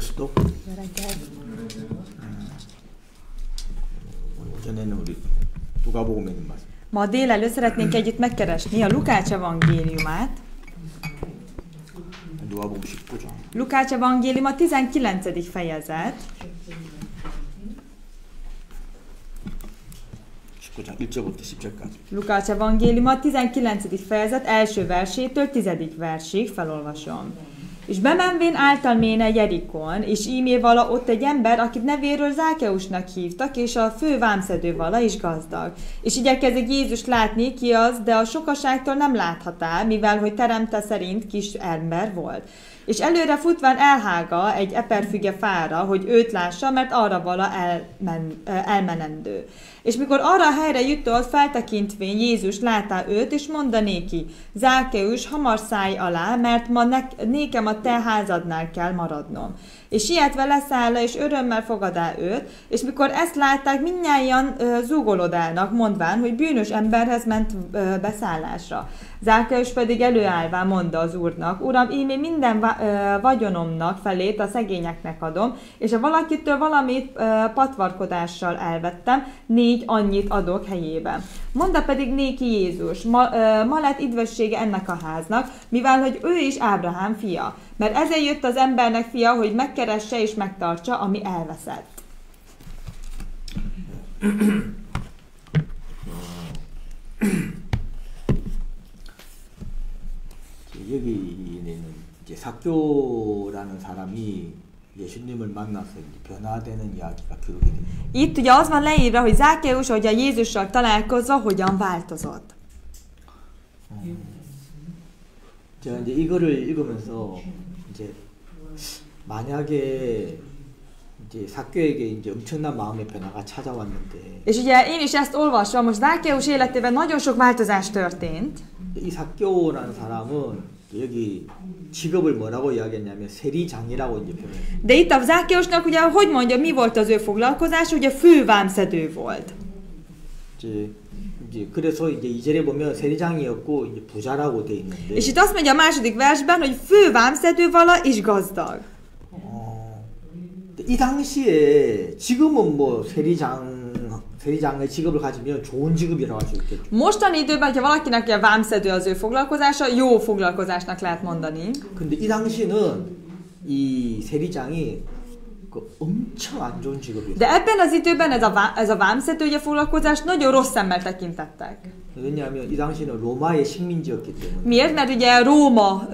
스톱. 오전에는 우리 누가복음에 있는 말씀. Ma délelőtt szeretnénk együtt megkeresni a Lukács evangéliumát. 누가복음 19장. Lukács evangélium a 19. fejezet. 19장 1절부터 10절까지. Lukács evangélium a 19. fejezet első versétől 10. versig felolvasom. És bemenvén által méne Jerikon, és ímé vala ott egy ember, akit nevéről Zákeusnak hívtak, és a fő vámszedő vala is gazdag. És igyekezik Jézust látni, ki az, de a sokaságtól nem láthatá, mivel hogy teremte szerint kis ember volt. És előre futván elhága egy eperfüge fára, hogy őt lássa, mert arra vala elmenendő. És mikor arra a helyre jutott, feltekintvén Jézus látá őt, és mondanéki, Zákeus, hamar szállj alá, mert ma nékem a te házadnál kell maradnom. És sietve leszáll le, és örömmel fogadá őt, és mikor ezt látták, mindnyájan zúgolódálnak, mondván, hogy bűnös emberhez ment beszállásra. Zákeus pedig előállván mondta az úrnak, Uram, én minden vagyonomnak felét a szegényeknek adom, és ha valakitől valamit patvarkodással elvettem, 4 annyit adok helyében. Mondta pedig néki Jézus, ma lett idvessége ennek a háznak, mivel hogy ő is Ábrahám fia. Mert ezért jött az embernek fia, hogy megkeresse és megtartsa, ami elveszett. 여기는 이제 삭교라는 사람이 예수님을 만나서 이제 변화되는 이야기가 기록이 됩니다. Itt ugye az van leírva, hogy Zákeus, hogy a Jézussal találkozva hogyan változott. 제가 이제 이거를 읽으면서 이제 만약에 이제 삭교에게 이제 엄청난 마음의 변화가 찾아왔는데. És ugye én is ezt olvasom, most Zákeus életében nagyon sok változás történt. 이 삭교라는 사람은 여기 직업을 뭐라고 이야기했냐면 세리장이라고 이제 표현했어요. De itt a Zákeusnak ugye, hogy mondja, mi volt az ő foglalkozás, ugye fővámszedő volt. 이제 그래서 이제 2절에 보면 세리장이었고 이제 부자라고 돼 있는데. És itt azt mondja a második versben, hogy fővámszedő vala és gazdag. 이 당시에 지금은 뭐 세리장의 직업을 가지면 좋은 직업이라고 할 수 있겠죠. Mostani időben, ha valakinek a vámszedő az ő foglalkozása, jó foglalkozásnak lehet mondani. 근데 이 당시는 이 세리장이 엄청 안 좋은 직업이었어요. De ebben az időben ez a vámszedője foglalkozás nagyon rossz szemmel tekintettek. 왜냐하면 이 당시는 로마의 식민지였기 때문에. Miért? Mert ugye Róma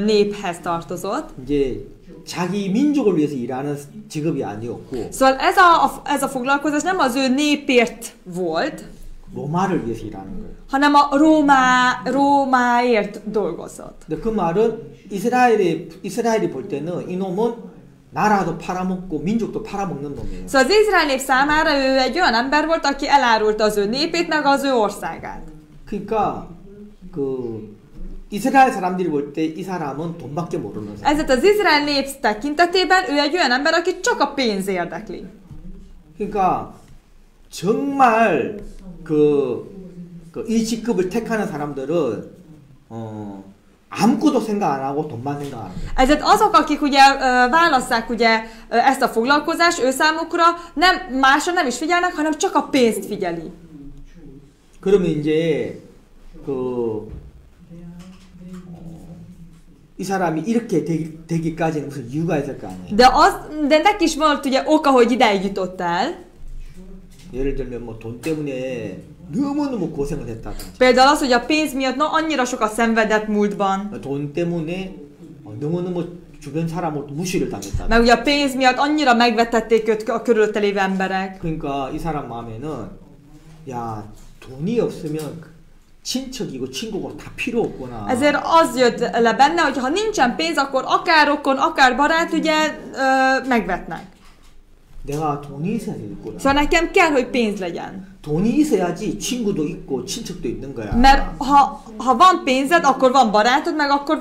néphez tartozott. 이제 자기 민족을 위해서 일하는 직업이 아니었고. Szóval ez a foglalkozás nem az ő népért volt, 로마를 위해서 일하는 거예요. hanem a Rómáért dolgozott. 근데 그 말은 이스라엘이 볼 때는 이놈은 나라도 팔아먹고 민족도 팔아먹는 놈이에요. Szóval az Izrael nép számára ő egy olyan ember volt, aki elárulta az ő népét, meg az ő országát. 그러니까 이스라엘 사람들이 볼 때 이 사람은 돈밖에 모르는 사람. Ezért az Izrael nép tekintetében ő egy olyan ember, aki csak a pénz érdekli. 그러니까 정말 이 직급을 택하는 사람들은 아무것도 생각 안 하고 돈만 생각하는 거예요. Ezért azok, akik ugye válasszák ugye ezt a foglalkozást, ő számukra nem másra nem is figyelnek, hanem csak a pénzt figyeli. 그러면 이제 이 사람이 이렇게 되기까지는 무슨 이유가 있을 거 아니에요. De neki is volt ugye oka, hogy ideig jutott el. 예를 들면 뭐 돈 때문에 너무너무 고생을 했다든지. Például az, hogy a pénz miatt annyira sokat szenvedett múltban. 돈 때문에 너무너무 주변 사람을 무시를 당했다. Meg ugye a pénz miatt annyira megvetették őt a körülötte lévő emberek. 그러니까 이 사람 마음에는 야 돈이 없으면 친척이고 친구고 다 필요 없구나. Ezért az jött le benne, hogy ha nincsen pénz, akkor akár rokon, akár barát ugye megvetnek. 내가 돈이 있어야 되겠구나. Szóval nekem kell, hogy pénz legyen. 돈이 있어야지 친구도 있고 친척도 있는 거야. Mert ha van pénzed, akkor van barátod, meg akkor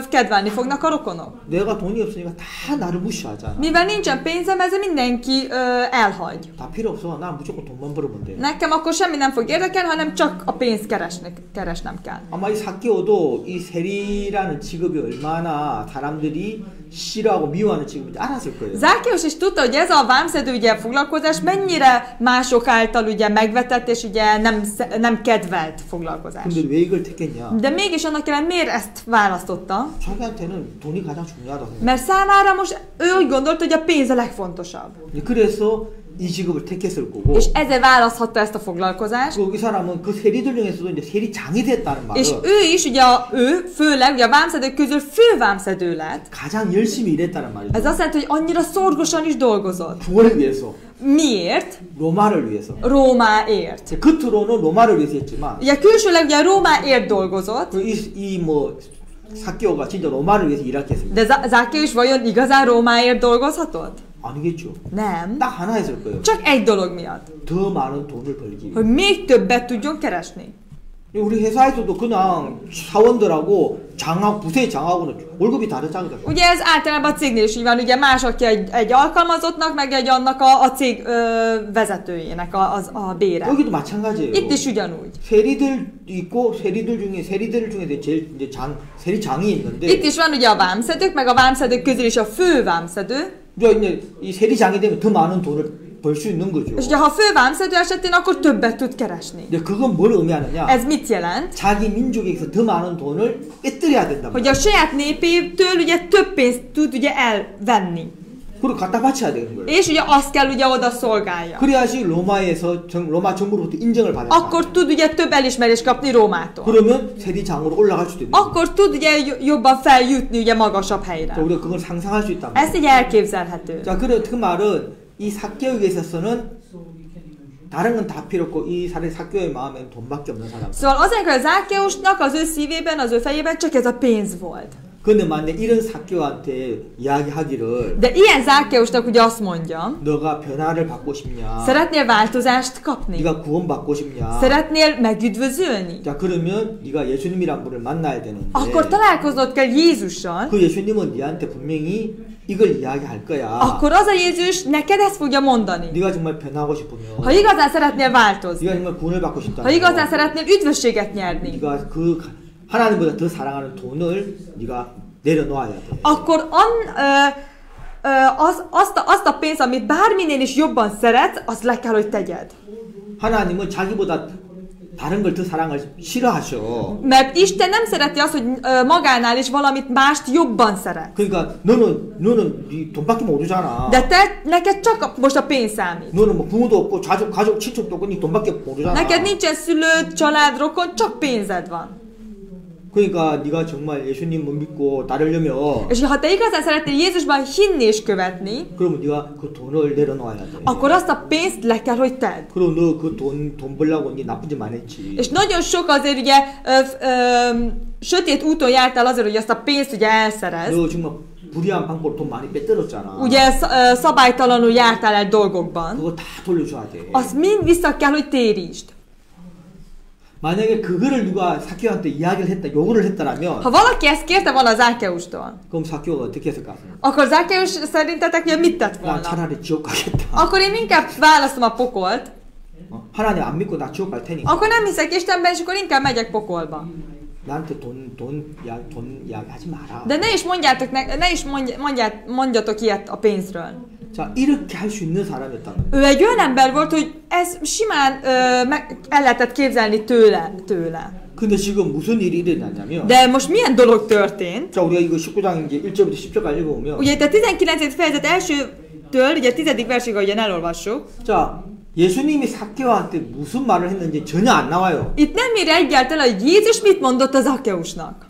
kedvelni fognak a rokonok. 내가 돈이 없으니까 다 나를 무시하잖아. Mivel nincsen pénzem, ezzel mindenki elhagy. 다 필요 없어. 나 무조건 돈만 벌으면 돼. Nekem akkor semmi nem fog érdekelni, hanem csak a pénzt keresnem kell. 아마 이 사케오도 이 세리라는 직업이 얼마나 사람들이 싫어하고 미워하는 직업인지 알았을 거예요. Zákéus is tudta, hogy ez a vámszedő ugye foglalkozás mennyire mások által ugye megvetett és ugye nem kedvelt foglalkozás. 근데 왜 이걸 택했냐? De mégis annak ellen miért ezt választotta? 자기한테는 돈이 가장 중요하다고 생각해. Mert számára most ő úgy gondolta, hogy a pénz a legfontosabb. 그래서 이 직업을 택했을 거고. És ezért választhatta ezt a foglalkozást. 그 사람은 그 세리들 중에서도 이제 세리장이 됐다는 말은. És ő is ugye ő főleg ugye a vámszedők közül fővámszedő lett. 가장 열심히 일했다는 말이죠. Ez azt jelenti, hogy annyira szorgosan is dolgozott. 누구를 위해서? Miért? 로마를 위해서. Rómáért. 겉으로는 로마를 위해서 했지만. Ugye külsőleg ugye Rómáért dolgozott. 이 사케오가 진짜 로마를 위해서 일했겠습니다. De Zákéus vajon igazán Rómáért dolgozhatott? 아니겠죠. Nem. 딱 하나 했을 거예요. Csak egy dolog miatt. 더 많은 돈을 벌기. Hogy még többet tudjon keresni. 우리 회사에서도 그냥 사원들하고 부서의 장하고는 월급이 다르잖아요. Ugye ez általában a cégnél is így van, ugye más, aki egy alkalmazottnak, meg egy annak a cég vezetőjének a bére. 여기도 마찬가지예요. Itt is ugyanúgy. 세리들 있고 세리들 중에 제일 이제 세리장이 있는데. Itt is van ugye a vámszedők, meg a vámszedők közül is a fő vámszedő. 이제 이 세리장이 되면 더 많은 돈을 벌 수 있는 거죠. És ugye ha a fő vámszedő esetén, akkor többet tud keresni. 근데 그건 뭘 의미하느냐? Ez mit jelent? 자기 민족에서 더 많은 돈을 뺏들여야 된다. Hogy a saját népétől ugye több pénzt tud ugye elvenni. 그리고 갖다 바쳐야 되는 거예요. És ugye azt kell ugye oda szolgálja. 그래야지 로마 정부로부터 인정을 받아요. Akkor tud ugye több elismerést kapni Rómától. 그러면 세리장으로 올라갈 수도 있는 거예요. Akkor tud ugye jobban feljutni ugye magasabb helyre. 우리가 그걸 상상할 수 있다. Ez így elképzelhető. 자, 그 말은 이 사케오에 있어서는 다른 건 다 필요 없고 이 사케오의 마음에는 돈밖에 없는 사람. Szóval azért, hogy Zákéusnak az ő szívében, az ő fejében csak ez a pénz volt. 근데 만약 이런 사케오한테 이야기하기를 De ilyen Zákéusnak ugye azt mondja, 너가 변화를 받고 싶냐? szeretnél változást kapni? 네가 구원받고 싶냐? Szeretnél megüdvözülni? 자, 그러면 네가 예수님이란 분을 만나야 되는데 Akkor találkoznod kell Jézussal. 그 예수님은 네한테 분명히 이걸 이야기할 거야. Akkor az a Jézus neked ezt fogja mondani. 네가 정말 변하고 싶으면 Ha igazán szeretnél változni, 네가 정말 구원을 받고 싶다면 ha igazán szeretnél üdvösséget nyerni, 네가 그 하나님보다 더 사랑하는 돈을 네가 내려놓아야 돼. akkor azt a pénzt, amit bárminél is jobban szeretsz, azt le kell, hogy tegyed. 하나님은 자기보다 다른 걸 더 사랑을 싫어하셔. Mert Isten nem szereti azt, hogy magánál is valamit mást jobban szeret. 그러니까 너는 네 돈밖에 모르잖아. De neked csak most a pénz számít. 너는 뭐 부모도 없고 가족 친척도 없고 네 돈밖에 모르잖아. Neked nincsen szülőd, család, rokon, csak pénzed van. 그러니까 네가 정말 예수님을 믿고 따르려면 És ha te igazán szeretnél Jézusban hinni és követni, 그러면 네가 그 돈을 내려놓아야 돼. akkor azt a pénzt le kell, hogy tedd. 그럼 너 그 돈 벌려고 네 나쁜 짓 많이 했지. És nagyon sok azért ugye sötét úton jártál azért, hogy azt a pénzt ugye elszerezd. 너 정말 불의한 방법으로 돈 많이 빼들었잖아. Ugye szabálytalanul jártál el dolgokban. 그거 다 돌려줘야 돼. Azt mind vissza kell, hogy térítsd. 만약에 그거를 누가 사케오한테 이야기를 했다, 요구를 했다라면 Ha valaki ezt kérte volna Zákéustól, 그럼 사케오가 어떻게 했을까? akkor Zákéus szerintetek mit tett 나 volna? 차라리 지옥 가겠다. Akkor én inkább választom a pokolt, 하나님 안 믿고 나 지옥 갈 테니까. akkor nem hiszek Istenben, és akkor inkább megyek pokolba. 나한테 돈 이야기 하지 마라. De ne is mondjatok ilyet a pénzről. 자, 이렇게 할 수 있는 사람이었다는 거예요. Ő egy olyan ember volt, hogy ez simán el lehetett képzelni tőle. 근데 지금 무슨 일이 일어났냐면 De most milyen dolog történt? 자, 우리가 이거 19장 이제 1절부터 10절까지 읽어보면 Ugye itt a 19. fejezet elsőtől, ugye a 10. versig, ahogyan elolvassuk. 자, 예수님이 사케오한테 무슨 말을 했는지 전혀 안 나와요. Itt nem ír egyáltalán, hogy Jézus mit mondott az Zákéusnak.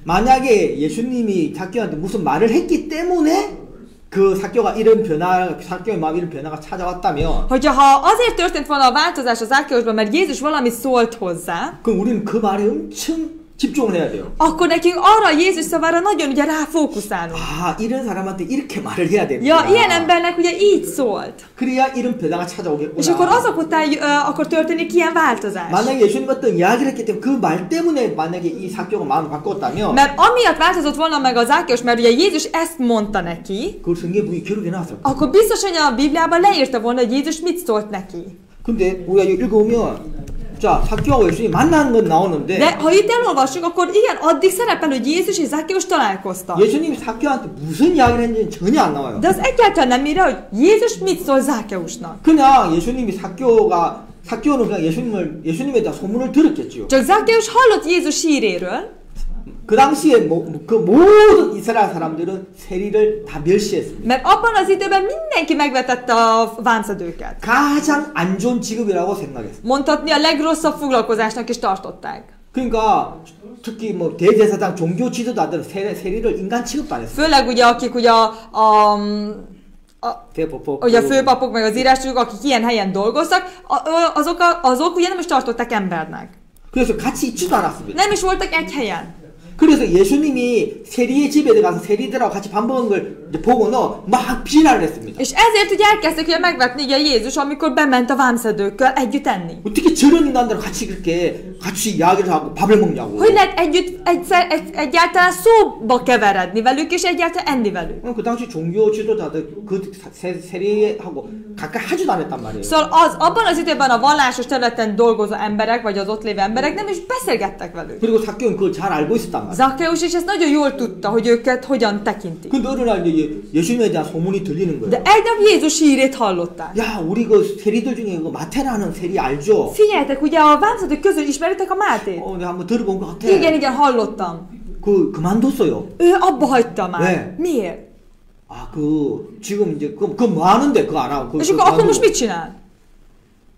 만약에 예수님이 사케오한테 무슨 말을 했기 때문에 그 사케오의 마음에 이런 변화가 찾아왔다면 Ha azért történt volna a változás az Zákéusban, mert Jézus valamit szólt hozzá, 그럼 우리는 그 말에 엄청 집중을 해야 돼요. akkor nekünk arra Jézus szavára nagyon ugye ráfókuszálunk. 아, 이런 사람한테 이렇게 말을 해야 됩니다. Ja, ilyen embernek ugye így szólt. 그래야 이런 변화가 És akkor 찾아오겠구나. azok után akkor történik ilyen változás. 만약에 예수님 어떤 이야기를 했기 때문에 그 말 때문에 만약에 이 사교가 마음을 바꿨다면 Mert amiatt változott volna meg az Zákeus, mert ugye Jézus ezt mondta neki, 그걸 성경에 기록해 놨을 거예요. akkor biztos, hogy a Bibliában leírta volna, hogy Jézus mit szólt neki. 근데 우리가 이거 읽어보면 자, 사교하고 예수님이 만나는 건 나오는데 De ha itt elolvassuk, akkor igen, addig szerepel, hogy Jézus és Zákeus találkoztak. 예수님이 사교한테 무슨 이야기를 했는지는 전혀 안 나와요. De az egyáltalán nem írja, hogy Jézus mit szól Zákeusnak. 그냥 예수님이 사교는 그냥 예수님에 대한 소문을 들었겠지요. Csak Zákeus hallott Jézus híréről, 그 당시에 그 모든 이스라엘 사람들은 세리를 다 멸시했습니다. mert abban az időben mindenki megvetette a vámszedőket. 가장 안 좋은 직업이라고 생각했어요. Mondhatni a legrosszabb foglalkozásnak is tartották. 그러니까 특히 뭐 대제사장 종교 지도자들은 세리를 인간 취급도 안 했어요. Főleg ugye akik ugye ugye a főpapok meg az írások, akik ilyen helyen dolgoztak, azok ugye nem is tartották embernek. 그래서 같이 있지도 않았습니다. Nem is voltak egy helyen. 그래서 예수님이 세리의 집에 들어가서 세리들하고 같이 밥 먹은 걸 이제 보고는 막 비난을 했습니다. És ezért ugye elkezdtek ugye megvetni ugye Jézus, amikor bement a vámszedőkkel együtt enni. 어떻게 저런 인간들하고 같이 이야기를 하고 밥을 먹냐고. Hogy lehet egyáltalán szóba keveredni velük, és egyáltalán enni velük. 그 당시 종교 지도자들 그 세리하고 가까이 하지도 않았단 말이에요. Szóval abban az időben a vallásos területen dolgozó emberek, vagy az ott lévő emberek nem is beszélgettek velük. 그리고 사교는 그걸 잘 알고 있었단 말이에요. Zakkeus is ezt nagyon jól tudta, hogy őket hogyan tekintik. 근데 어느 날 이제 예수님에 대한 소문이 들리는 De 거예요. egy nap Jézus hírét hallották. 야, 우리 그 세리들 중에 그 마태라는 세리 알죠? Figyeljetek, ugye a vámszedők közül ismeritek a Mátét? 내가 한번 들어본 것 같아. Igen, hallottam. 그만뒀어요. Ő abba hagyta már. 왜? Miért? 아, 지금 이제 그거 뭐 하는데 그거 안 하고. És akkor most mit csinál?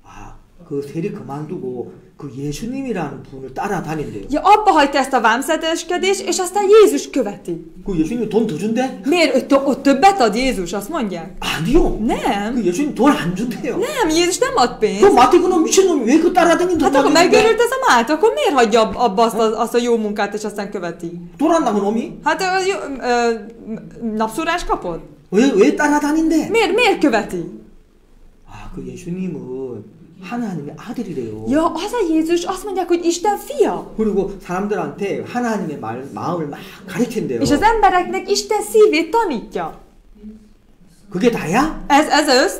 아, 그 세리 그만두고 그 예수님이라는 분을 따라다닌대요. Ja, abba hagyta ezt a vámszedőskedést, és aztán Jézus követi. 그 예수님이 돈 더 준대? Miért? Ott többet ad Jézus, azt mondják? 아니요. Nem. 그 예수님 돈 안 준대요. Nem, Jézus nem ad 그 pénzt. 마태 그놈 미친놈이 왜 그 따라다니는 Hát akkor megőrült ez a Máté, akkor miért hagyja abba azt a jó munkát, és aztán követi? 돌았나 그놈이? Hát napszúrás kapod? 왜 따라다닌대? Miért követi? 아, 그 예수님은 하나님의 아들이래요. Ja, az a Jézus, azt mondják, hogy Isten fia. 그리고 사람들한테 하나님의 마음을 막 가르친대요. És az embereknek Isten szívét tanítja. 그게 다야? Ez össz?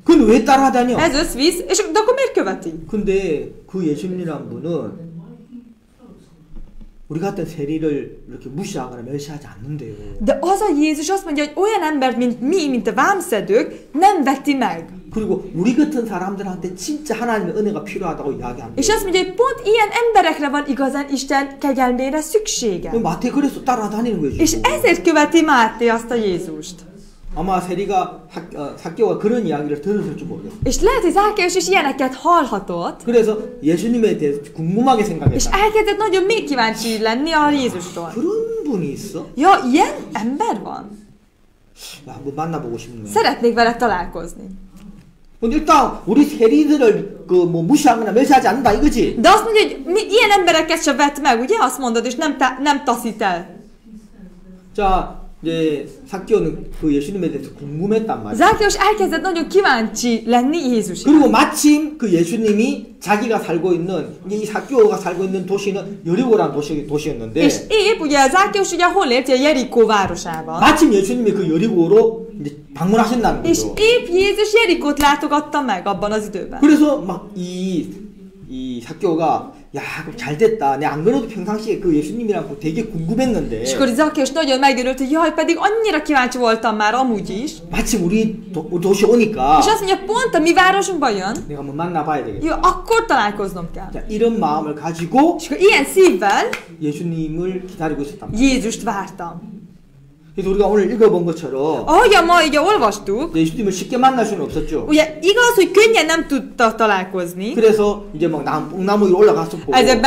근데 왜 따라다녀? Ez összvisz, de akkor miért követi? 근데 그 예수님이란 분은 우리 같은 세리를 이렇게 무시하거나 멸시하지 않는데요. De az a Jézus azt mondja, hogy olyan embert, mint mi, mint a vámszedők, nem veti meg. 그리고 우리 같은 사람들한테 진짜 하나님의 은혜가 필요하다고 이야기합니다. És azt mondja, hogy pont ilyen emberekre van igazán Isten kegyelmére szüksége. 마태 그래서 따라다니는 거예요. És ezért követi Máté azt a Jézust. 아마 삭개오가 그런 이야기를 들었을지 모르겠어요. És lehet, hogy Zákeus is ilyeneket hallhatott, 그래서 예수님에 대해서 궁금하게 és 생각했다. elkezdett nagyon még kíváncsi lenni a Jézustól. 그런 분이 있어? Ja, ilyen ember van? 한번 만나보고 싶네요. Szeretnék vele találkozni. 근데 일단 우리 세리들을 무시하거나 멸시하지 않는다 이거지. De azt mondja, hogy ilyen embereket se vett meg, ugye? Azt mondod, és nem taszít el. 자, 이제 삭개오는 그 예수님에 대해서 궁금했단 말이야. Zákeus elkezdett nagyon kíváncsi lenni Jézus. 그리고 마침 그 예수님이 자기가 살고 있는 이제 이 삭개오가 살고 있는 도시는 여리고라는 도시였는데. És épp ugye Zákeus ugye hol élt? A Jerikó városában. 마침 예수님이 그 여리고로 이제 방문하신다는 És 거죠. épp Jézus Jerikót látogatta meg abban az időben. 그래서 막 이 삭개오가 야, 그럼 잘 됐다. 내가 안 그래도 평상시에 그 예수님이랑 되게 궁금했는데. És akkor Zákeus nagyon megörült, hogy jaj, pedig annyira kíváncsi voltam már amúgy is. 마침 우리 도시 오니까. És azt mondja, pont a mi városunkba jön. 내가 한번 만나봐야 되겠다. Jó, akkor találkoznom kell. 자, 이런 마음을 가지고 És akkor ilyen szívvel 예수님을 기다리고 있었단 말이야. Jézust vártam. 그래서 우리가 오늘 읽어본 것처럼 Ahogyan ma ugye olvastuk, 예수님을 쉽게 만날 수는 없었죠. ugye igaz, hogy könnyen nem tudta találkozni, 그래서 이제 막 뽕나무 위로 올라갔었고 ezért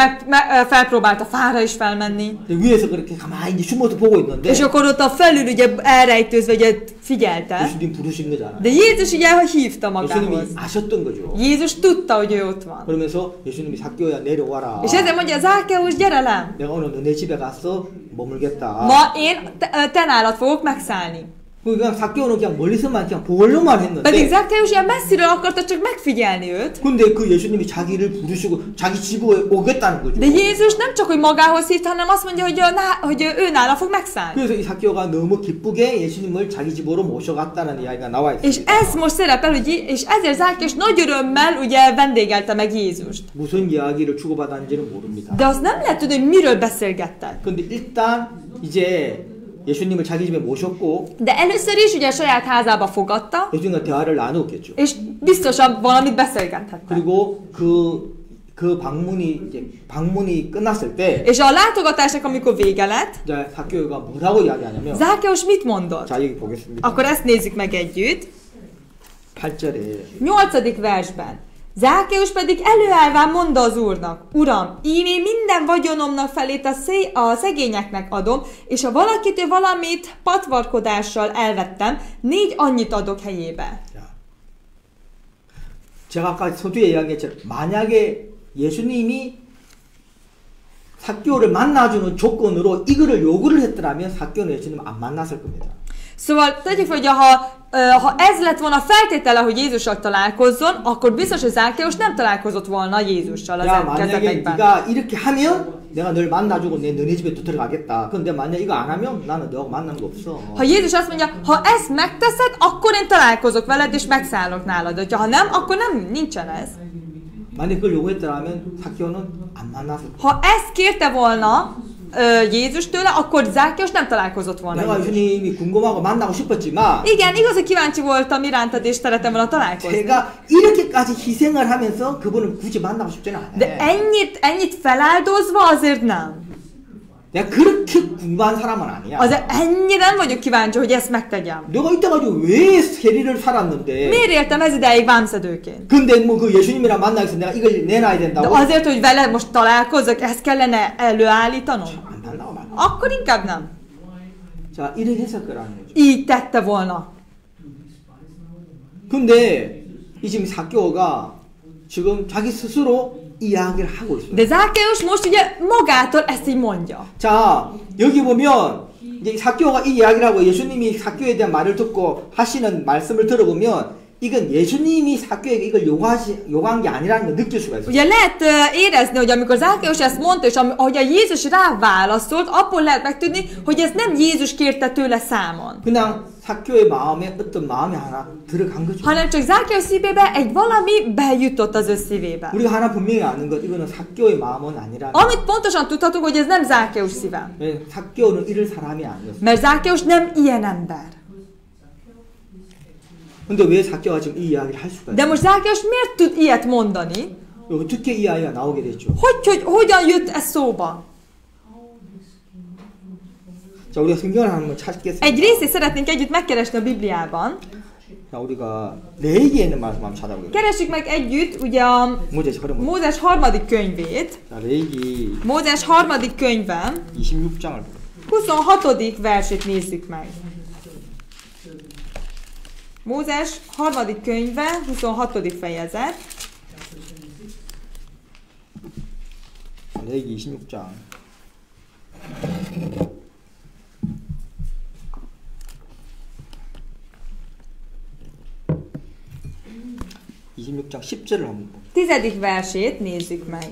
felpróbálta fára is felmenni, 위에서 그렇게 가만히 이제 숨어서 보고 있는데 és akkor ott a felül ugye elrejtőzve ugye figyelte. 예수님 부르신 거잖아요. De Jézus ugye hívta magához. 예수님이 아셨던 거죠. Jézus tudta, hogy ő ott van. 그러면서 예수님이 삭개오야 내려와라. És ezért mondja, Zákeus, gyere le! 내가 오늘 너네 집에 가서 머물겠다. Ma én te nálad fogok megszállni. 그냥 삭개오는 그냥 멀리서만 그냥 보려만 Pedig 했는데 Zákeus ilyen messziről akarta csak megfigyelni őt. 근데 그 예수님이 자기를 부르시고 자기 집에 오겠다는 거죠. De Jézus nem csak, hogy magához hívta, hanem azt mondja, hogy ő nála fog megszállni. 그래서 이 삭개오가 너무 기쁘게 예수님을 자기 집으로 모셔갔다는 이야기가 나와 És 있습니다. ez most szerepel, és ezért Zákeus nagy örömmel ugye vendégelte meg Jézust. 무슨 이야기를 주고받았는지는 모릅니다. De azt nem lehet tudni, hogy miről beszélgettek. 근데 일단 이제 예수님을 자기 집에 모셨고 De először is ugye a saját házába fogadta, 예수님과 대화를 나누었겠죠. és biztosan valamit beszélgethettek. 그리고 그 방문이 끝났을 때 És a látogatásnak, amikor vége lett, 이제 삭개오가 뭐라고 이야기하냐면 Zákeus mit mondott? 자 여기 보겠습니다. Akkor ezt nézzük meg együtt. 8절에 8. versben. Zákeus pedig előállván mondta az úrnak, Uram, ímé minden vagyonomnak felét a szegényeknek adom, és ha valakitől valamit patvarkodással elvettem, 4 annyit adok helyébe. 자, 제가 아까 서두에 이야기했지만 만약에 예수님이 삭개오를 만나주는 조건으로 이거를 요구를 했더라면 삭개오는 예수님 안 만났을 겁니다. Szóval tegyük fel, hogy ha ez lett volna a feltétele, hogy Jézussal találkozzon, akkor biztos, hogy Zákeus nem találkozott volna Jézussal az 야 만약에 kezdetekben. 네가 이렇게 하면 내가 널 만나주고 너네 집에 또 들어가겠다. 근데 만약 이거 안 하면 나는 너하고 만나는 거 없어. Ha Jézus azt mondja, ha ezt megteszed, akkor én találkozok veled, és megszállok nálad. Ha nem, akkor nincsen ez. 만약 그걸 요구했더라면 삭개오는 안 만났을 거야. Ha ezt kérte volna Jézus tőle, akkor Zákeus nem találkozott volna. 내가 예수님이 궁금하고 만나고 싶었지만 Igen, igaz, hogy kíváncsi voltam irántad, és szeretem volna találkozni. 제가 이렇게까지 희생을 하면서 그분을 굳이 만나고 싶지는 않아요. De ennyit feláldozva azért nem. 내가 그렇게 궁금한 사람은 아니야. Azért ennyire nem vagyok kíváncsi, hogy ezt megtegyem. 내가 이때까지 왜 세리를 살았는데 Miért éltem ez ideig vámszedőként? 근데 뭐 그 예수님이랑 만나기 위해서 내가 이걸 내놔야 De 된다고? azért, hogy vele most találkozok, ezt kellene előállítanom? 안 만나고 말고. Akkor inkább nem. 자, 이렇게 했었더라는 거죠. Így tette volna. 근데 이 지금 삭개오가 지금 자기 스스로 이야기를 하고 있어요. De Zákeus most ugye magától ezt így mondja. 자, 여기 보면 이제 삭개오가 이 이야기를 하고 예수님이 삭개오에 대한 말을 듣고 하시는 말씀을 들어보면 이건 예수님이 삭개오에게 이걸 요구한 게 아니라는 걸 느낄 수가 있어요. Ugye lehet érezni, hogy amikor Zákeus ezt mondta, és ahogy a Jézus rá válaszolt, abból lehet megtudni, hogy ez nem Jézus kérte tőle számon. 그냥 삭개오의 마음에 어떤 마음이 하나 들어간 거죠. Hanem csak Zákeus szívébe egy valami bejutott az ő szívébe. 우리가 하나 분명히 아는 것 이거는 삭개오의 마음은 아니라. Amit pontosan tudhatunk, hogy ez nem Zákeus szíve. 삭개오는 이럴 사람이 아니었어요. Mert Zákeus nem ilyen ember. 근데 왜 삭개오가 지금 이 이야기를 할 수가 De 있어요? most Zákeus miért tud ilyet mondani? 어떻게 이 이야기가 나오게 됐죠? Hogyan jött ez szóba? 자, 우리가 성경을 한번 찾겠습니다. Egy részét szeretnénk együtt megkeresni a Bibliában. 자, 우리가 레위기에 있는 말씀 한번 찾아보겠습니다. Keresjük meg együtt ugye a 모세스 흐름. Mózes 3. könyvét. 자, 레위기 Mózes 3. könyve 26장을 26. versét nézzük meg. Mózes 3. könyve 26. fejezet. 레위기 26장 26장 10절을 한번 봅니다. 10. versét nézzük meg.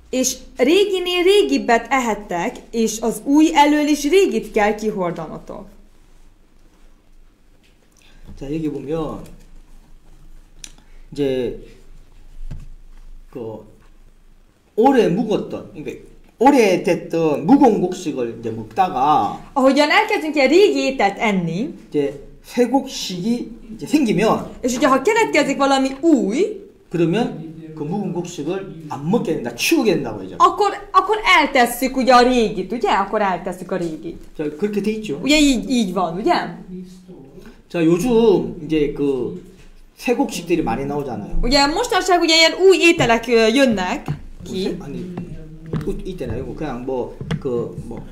És réginél régibbet ehettek, és az új elől is régit kell kihordanotok. 자, 여기 보면 이제 그 오래 묵었던 그러니까 오래됐던 묵은 곡식을 이제 먹다가 Ahogyan elkezdünk ilyen régi ételt enni, 이제 새 곡식이 이제 생기면 és ugye ha keletkezik valami új, 그러면 그 묵은 곡식을 안 먹게 된다, 치우게 된다고 하죠. akkor eltesszük ugye a régit, ugye? Akkor eltesszük a régit. 자, 그렇게 돼 있죠. Ugye így van, ugye? 자, 요즘 이제 그 새 곡식들이 많이 나오잖아요. Ugye mostanság ugye ilyen új ételek jönnek ki. 아니, 이때는 아니고 그냥 뭐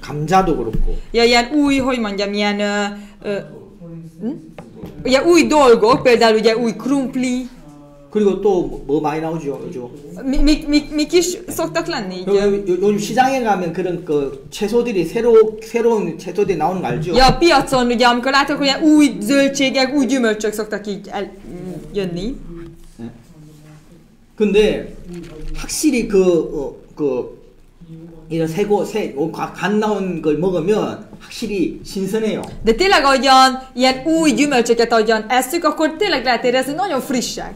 감자도 그렇고. Ja, ilyen új, hogy mondjam, ilyen ugye új dolgok, például ugye új krumpli. 그리고 또 뭐 많이 나오죠, 요즘. Mik is szoktak lenni? 요즘 시장에 가면 그런 그 채소들이 새로운 채소들이 나오는 거 알죠? Ja, a piacon ugye, amikor látok, hogy új zöldségek, új gyümölcsök szoktak így jönni. 근데 확실히 이런 갓 나온 걸 먹으면 확실히 신선해요. De tényleg, ahogyan ilyen új gyümölcsöket ahogyan esszük, akkor tényleg lehet érezni, hogy nagyon frissek.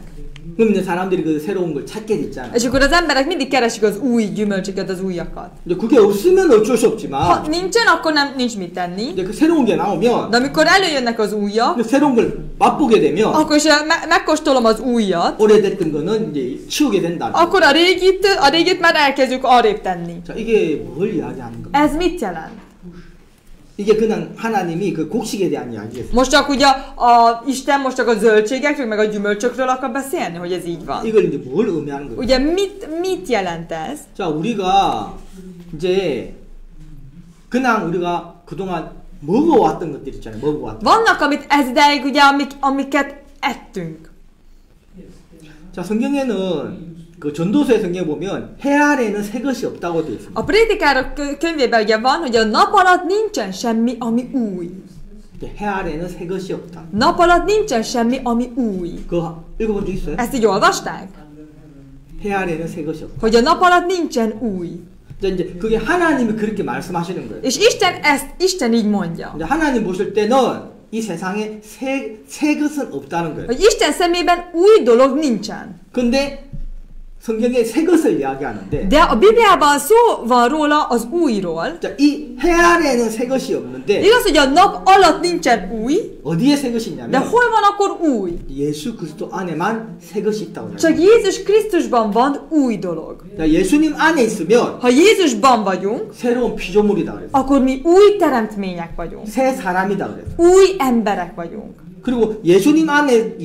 그럼 이제 사람들이 그 새로운 걸 찾게 됐잖아요. És akkor az emberek mindig keresik az új gyümölcsöket, az újakat. 이제 그게 없으면 어쩔 수 Ha 없지만 nincsen, akkor nincs mit tenni. 이제 그 새로운 게 나오면 De amikor előjönnek az újak, 그 새로운 걸 맛보게 되면 akkor is megkóstolom az újat, 오래됐던 거는 이제 치우게 된다. akkor a régit már elkezdjük arrébb tenni. 자, 이게 뭘 이야기하는 겁니까? Ez mit jelent? 이게 그냥 하나님이 그 곡식에 대한 이야기예요. Most csak ugye Isten most csak a zöldségekről, meg a gyümölcsökről akar beszélni, hogy ez így van. 이걸 이제 뭘 의미하는 거예요? Ugye mit jelent ez? 자, 우리가 이제 그냥 우리가 그동안 먹어왔던 것들 있잖아요. 먹어왔던. Vannak, amit ez ideig ugye, amiket ettünk. 자, 성경에는 그 전도서의 성경에 보면 해 아래는 새 것이 없다고 되어 있습니다. A prédikárok könyvében ugye van, hogy a nap alatt nincsen semmi, ami új. 해 아래는 새 것이 없다. Nap alatt nincsen semmi, ami új. 그거 읽어본 적 있어요? Ezt így olvasták? 해 아래는 새 것이 없다. Hogy a nap alatt nincsen új. 이제 그게 하나님이 그렇게 말씀하시는 거예요. És Isten így mondja. 이제 하나님 보실 때는 이 세상에 새 것은 없다는 거예요. Hogy Isten szemében új dolog nincsen. 근데 성경에 새 것을 이야기하는데 De a Bibliában szó van róla az újról. 자, 이 해 아래에는 새 것이 없는데 Igaz, hogy a nap alatt nincsen új, 어디에 새 것이 de 있냐면 hol van akkor új? 예수 그리스도 안에만 새 것이 있다고 Csak 해요. Jézus Krisztusban van új dolog. 자, 예수님 안에 있으면 Ha Jézusban vagyunk, 새로운 피조물이다 그래요. akkor mi új teremtmények vagyunk. 새 사람이다 그래요. Új emberek vagyunk. 그리고 예수님 안에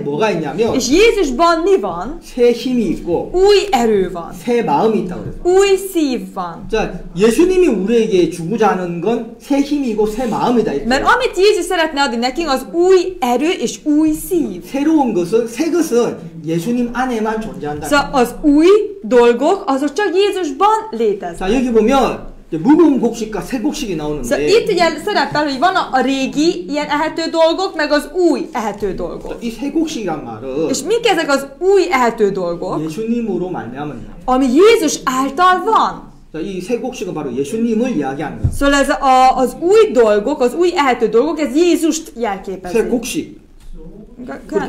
뭐가 있냐면 És Jézusban mi van? 새 힘이 있고 Új erő van. 새 마음이 있다고 그래요. Új szív van. 자, 예수님이 우리에게 주고자 하는 건 새 힘이고 새 마음이다. Mert amit Jézus szeretne adni nekünk, az új erő és új szív. 새로운 것은 새 것은 예수님 안에만 존재한다. Szóval az új dolgok, azok csak Jézusban léteznek. 자, 여기 보면 묵은 곡식과 새 곡식이 Szóval 나오는데 itt ugye szerepel, hogy van a régi ilyen ehető dolgok, meg az új ehető dolgok. 이 새 곡식이란 말은 És mik ezek az új ehető dolgok, 예수님으로 말미암은 ami Jézus által van? 자, 이 새 곡식은 바로 예수님을 이야기하는 거예요. Szóval ez az új dolgok, az új ehető dolgok, ez Jézust jelképezi. 새 곡식.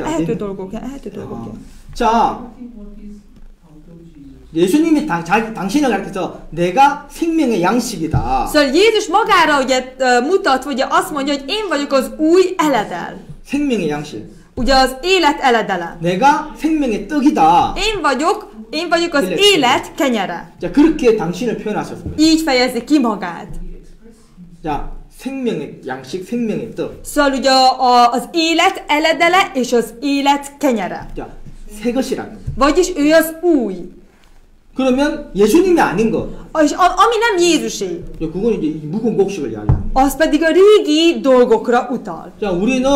Ehető dolgok, ehető dolgok. 자, 예수님이 당신을 가르쳐서 내가 생명의 양식이다. Szóval Jézus magára ugye mutat, ugye azt mondja, hogy én vagyok az új eledel. 생명의 양식. Ugye az élet eledele. 내가 생명의 떡이다. Én vagyok az élet kenyere. 자, 그렇게 당신을 표현하셨습니다. Így fejezi ki magát. 자, 생명의 양식, 생명의 떡. Szóval ugye az élet eledele és az élet kenyere. 자, 새 것이라는 거. Vagyis ő az új. 그러면 예수님이 아닌 것. És ami nem Jézusé, 그건 이제 묵은 곡식을 이야기합니다. az pedig a régi dolgokra utal. 자, 우리는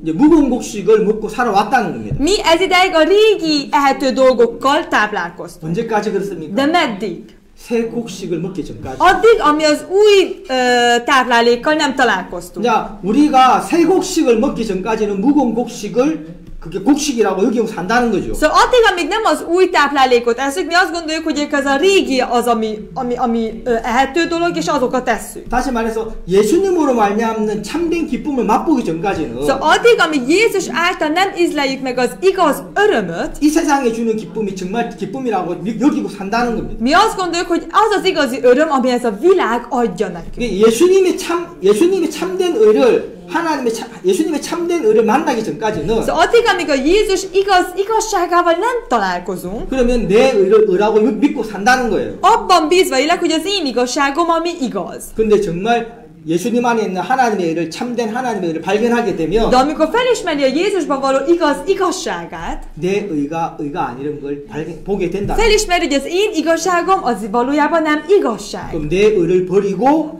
이제 묵은 곡식을 먹고 살아왔다는 겁니다. Mi ez ideig a régi ehető dolgokkal táplálkoztunk. 언제까지 그렇습니까? De meddig? 새 곡식을 먹기 전까지. Addig, ami az új táplálékkal nem találkoztunk. 자, 우리가 새 곡식을 먹기 전까지는 묵은 곡식을 그게 곡식이라고 여기고 산다는 거죠. Szóval addig, amíg nem az új táplálékot eszünk, mi azt gondoljuk, hogy ez a régi az, ami ehető dolog, és azokat tesszük. 다시 말해서 예수님으로 말미암는 참된 기쁨을 맛보기 전까지는 Szóval addig, amíg Jézus által nem ízleljük meg az igaz örömöt, 이 세상에 주는 기쁨이 정말 기쁨이라고 여기고 산다는 겁니다. mi azt gondoljuk, hogy az az igazi öröm, ami ez a világ adja nekünk. 예수님의 참된 의를 예수님의 참된 의를 만나기 전까지는 Szóval addig, amíg a Jézus igazságával nem találkozunk, 그러면 내 의라고 믿고 산다는 거예요. abban bízva élek, hogy az én igazságom, ami igaz. 근데 정말 예수님 안에 있는 하나님의 의를 참된 하나님의 의를 발견하게 되면 De amikor felismeri a Jézusban való igazságát, 내 의가 아니라는 걸 보게 된다. felismeri, hogy az én igazságom az valójában nem igazság. 그럼 내 의를 버리고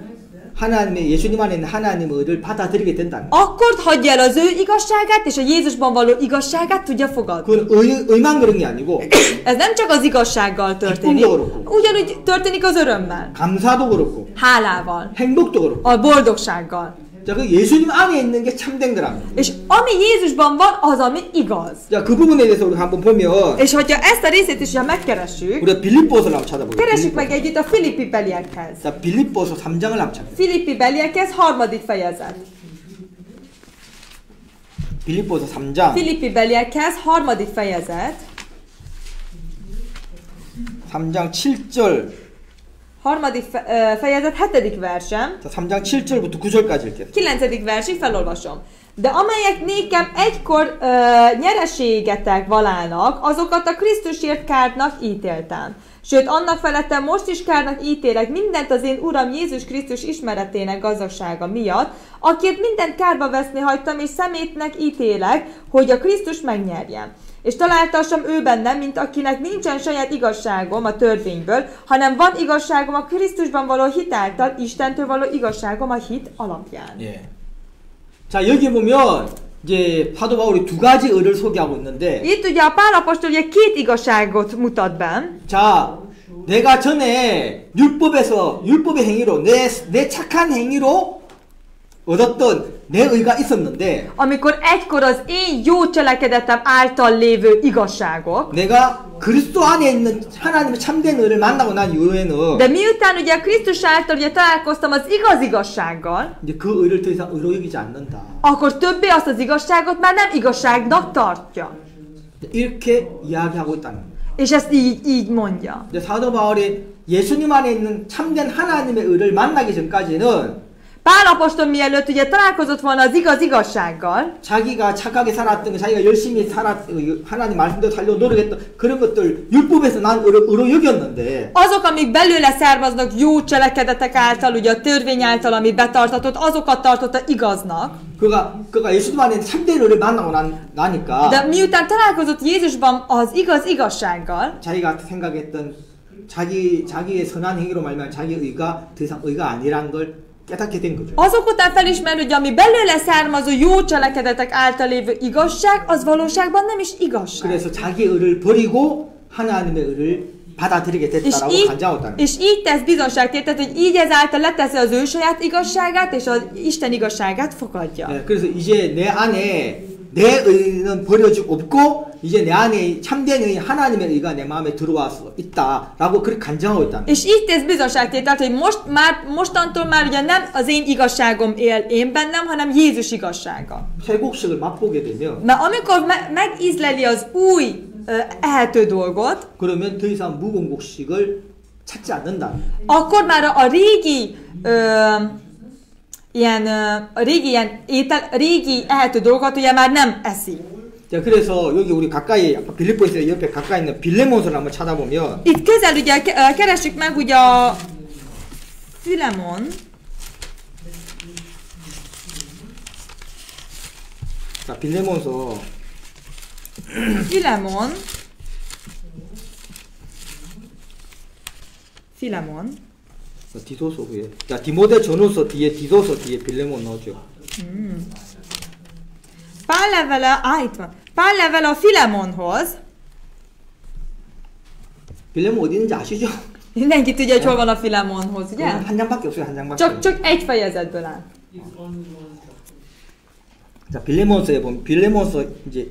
예수님 안에 있는 하나님의 의를 받아들이게 된다. Akkor hagyja el az ő igazságát, és a Jézusban való igazságát tudja fogadni. 그건 의만 그런 게 아니고 Ez nem csak az igazsággal történik, ugyanúgy történik az örömmel, 감사도 그렇고 hálával, 행복도 그렇고. a boldogsággal. 자, 그 예수님 안에 있는 게 참된 거랍니다. És ami Jézusban van, az, ami igaz. 자, 그 부분에 대해서 우리가 한번 보면 És hogyha ezt a részét is megkeressük, 우리가 빌립보서를 한번 찾아보겠습니다. keressük meg együtt a Filippi beliekhez. 자, 빌립보서 3장을 한번 찾아보겠습니다. Filippi beliekhez, 3. fejezet. 빌립보서 3장 Filippi beliekhez, 3. fejezet, 3장 7절 3. fejezet, 7. versem, 자, 3장 7절부터 9절까지 읽게요. 9. versig felolvasom. De amelyek nékem egykor nyereségetek valálnak, azokat a Krisztusért kárnak ítéltem. Sőt, annak felette most is kárnak ítélek mindent az én Uram Jézus Krisztus ismeretének gazdagsága miatt, akiért mindent kárba veszni hagytam, és szemétnek ítélek, hogy a Krisztus megnyerjem. És találtassam ő bennem, mint akinek nincsen saját igazságom a törvényből, hanem van igazságom a Krisztusban való hit által, Istentől való igazságom a hit alapján. 예. 자, 여기 보면 이제 사도 바울이 두 가지 의를 소개하고 있는데 Itt ugye a Pál apostol ugye 2 igazságot mutat be. 자, 내가 전에 율법의 행위로 내 착한 행위로 얻었던 내 의가 있었는데 Amikor egykor az én jó cselekedetem által lévő igazságok, 내가 그리스도 안에 있는 하나님의 참된 의를 만나고 난 이후에는 de miután ugye a Krisztus által ugye találkoztam az igaz igazsággal, 이제 그 의를 더 이상 의로 여기지 않는다. akkor többé azt az igazságot már nem igazságnak tartja. 이렇게 이야기하고 있다는 거예요. És ezt így mondja. 이제 사도 바울이 예수님 안에 있는 참된 하나님의 의를 만나기 전까지는 Pál apostol mielőtt ugye találkozott volna az igaz igazsággal, 자기가 착하게 살았던 거, 자기가 열심히 하나님 말씀대로 살려고 노력했던 그런 것들 율법에서 난 의로 여겼는데 azok, amik belőle származnak jó cselekedetek által, ugye a törvény által, amit betartatott, azokat tartotta igaznak. 그가 예수님 안에 참된 의를 만나고 나니까 De miután találkozott Jézusban az igaz igazsággal, 자기가 생각했던 자기의 선한 행위로 말미암아 자기 의가 더 이상 의가 아니란 걸 깨닫게 된 거죠. azok után felismer, hogy ami belőle származó jó cselekedetek által lévő igazság, az valóságban nem is igazság. 그래서 자기 의를 버리고 하나님의 의를 받아들이게 됐다라고 간증하고 És így tesz bizonságtételt, hogy így ezáltal leteszi az ő saját igazságát, és az Isten igazságát fogadja. 네, 그래서 이제 내 안에 내 의는 버려지고 없고 이제 내 안에 참된 의 하나님의 의가 내 마음에 들어와서 있다라고 그렇게 간증하고 있다. És így tesz bizonságtételt, hogy mostantól már ugye nem az én igazságom él én bennem, hanem Jézus igazsága. 쇠곡식을 맛보게 되면 Mert amikor megízleli az új ehető dolgot, 그러면 더 이상 묵은 곡식을 찾지 않는다. akkor már a régi régi ehető dolgot ugye már nem eszi. 자, 그래서 여기 우리 가까이 빌립보에서 옆에 가까이 있는 빌레몬서를 한번 찾아보면 Itt közel ugye keressük meg ugye a Filemon. 자, 빌레몬서 Filemon. 디도서 후에 자, 디모데 전후서 뒤에 디도서 뒤에 빌레몬 넣어줘. Pál levele, itt van. Pál levele a Filemonhoz. 빌레몬 어디 있는지 아시죠? Mindenki tudja, hogy hol van a Filemonhoz, ugye? 한 장밖에 없어요, 한 장밖에. Csak egy fejezetből áll. 자, 빌레몬서에 보면 빌레몬서 이제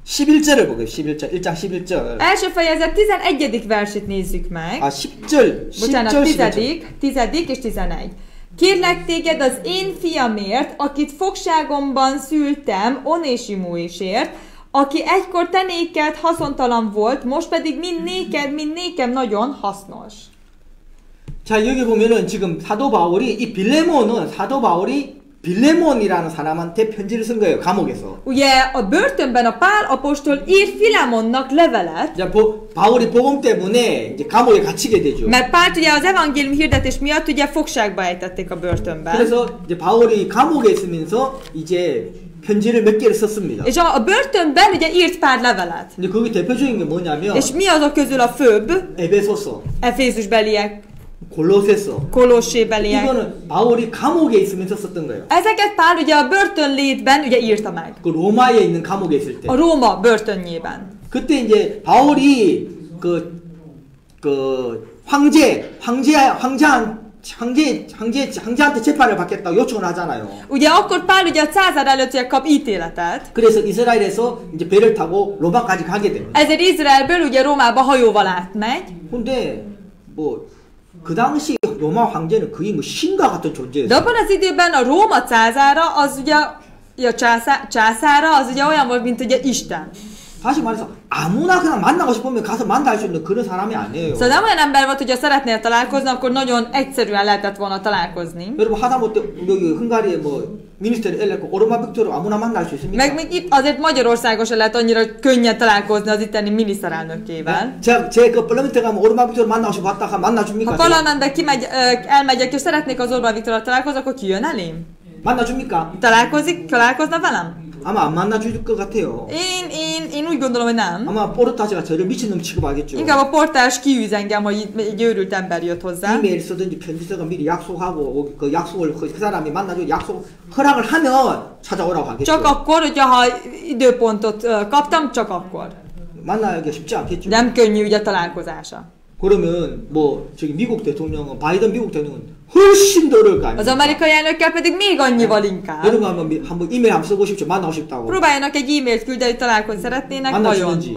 11절을 보게요. 11절. 1장 11절. Első fejezet 11. versét nézzük meg. 아, 10절. Bocsánat, 10절. 10. és 11. Kérlek téged az én fiamért, akit fogságomban szültem, Onésimósért, aki egykor te néked haszontalan volt, most pedig mind nékem nagyon hasznos. 자, 여기 보면은 지금 사도 바울이 이 빌레몬은 사도 바울이 빌레몬이라는 사람한테 편지를 쓴 거예요. 감옥에서. Ugye a börtönben a Pál apostol ír Filemonnak levelet, 자, 바울이 복음 때문에 이제 감옥에 갇히게 되죠. mert Pált ugye az evangélium hirdetés miatt ugye fogságba ejtették a börtönben. 그래서 이제 바울이 감옥에 있으면서 이제 편지를 몇 개를 썼습니다. És a börtönben ugye írt pár levelet. 근데 거기 대표적인 게 뭐냐면 És mi azok közül a főbb? 에베소서, Efézusbeliek, 골로새서. Kolossébeliek. 이거는 바울이 감옥에 있으면서 썼던 거예요. Ezeket Pál ugye a börtönlétben ugye írta meg. 그 로마에 있는 감옥에 있을 때. A Róma börtönjében. 그때 이제 바울이 황제한테 재판을 받겠다고 요청을 하잖아요. Ugye akkor Pál ugye a cázár előtt ugye kap ítéletet. 그래서 이스라엘에서 이제 배를 타고 로마까지 가게 됩니다. Ezért Izraelből ugye Rómába hajóval átmegy. 근데 뭐 그 당시 로마 황제는 거의 뭐 신과 같은 De 존재였어요. abban az időben a Róma cázára az ugye a császára az ugye olyan volt, mint ugye Isten. 다시 말해서 아무나 그냥 만나고 싶으면 가서 만날 수 있는 그런 사람이 아니에요. Szóval nem olyan ember volt, hogyha szeretnél találkozni, akkor nagyon egyszerűen lehetett volna találkozni. 여러분 하다못해 여기 헝가리에 뭐 미니스터리 엘레코 오르마 빅토르 아무나 만날 수 있습니까? Meg még itt azért Magyarországon se lehet annyira könnyen találkozni az itteni miniszterelnökével. 제그 parlamente 가면 오르마 빅토르 만나고 싶어 왔다가 만나줍니까? Ha parlamentbe elmegyek és szeretnék az Orbán Viktorral találkozni, akkor ki jön elém? 만나줍니까? Találkozna velem? 아마 안 만나줄 것 같아요. Én úgy gondolom, hogy nem. 아마 포르타스가 저를 미친놈 취급하겠죠. Inkább a portás kiűz engem, hogy egy őrült ember jött hozzá. 이메일 쓰든지 편지 써가 미리 약속하고 그 약속을 그 사람이 만나줘 약속 허락을 하면 찾아오라고 하겠죠. Csak akkor, hogyha időpontot kaptam, csak akkor. 만나기가 쉽지 않겠죠. Nem könnyű ugye a találkozása. 그러면 뭐 저기 미국 대통령은 바이든 미국 대통령은 훨씬 더 어려울 거 Az 아닙니까? amerikai elnökkel pedig még annyival inkább. 여러분 한번 이메일 한번 쓰고 싶죠. 만나고 싶다고. Próbáljanak egy e-mailt küldeni, hogy találkozni szeretnének,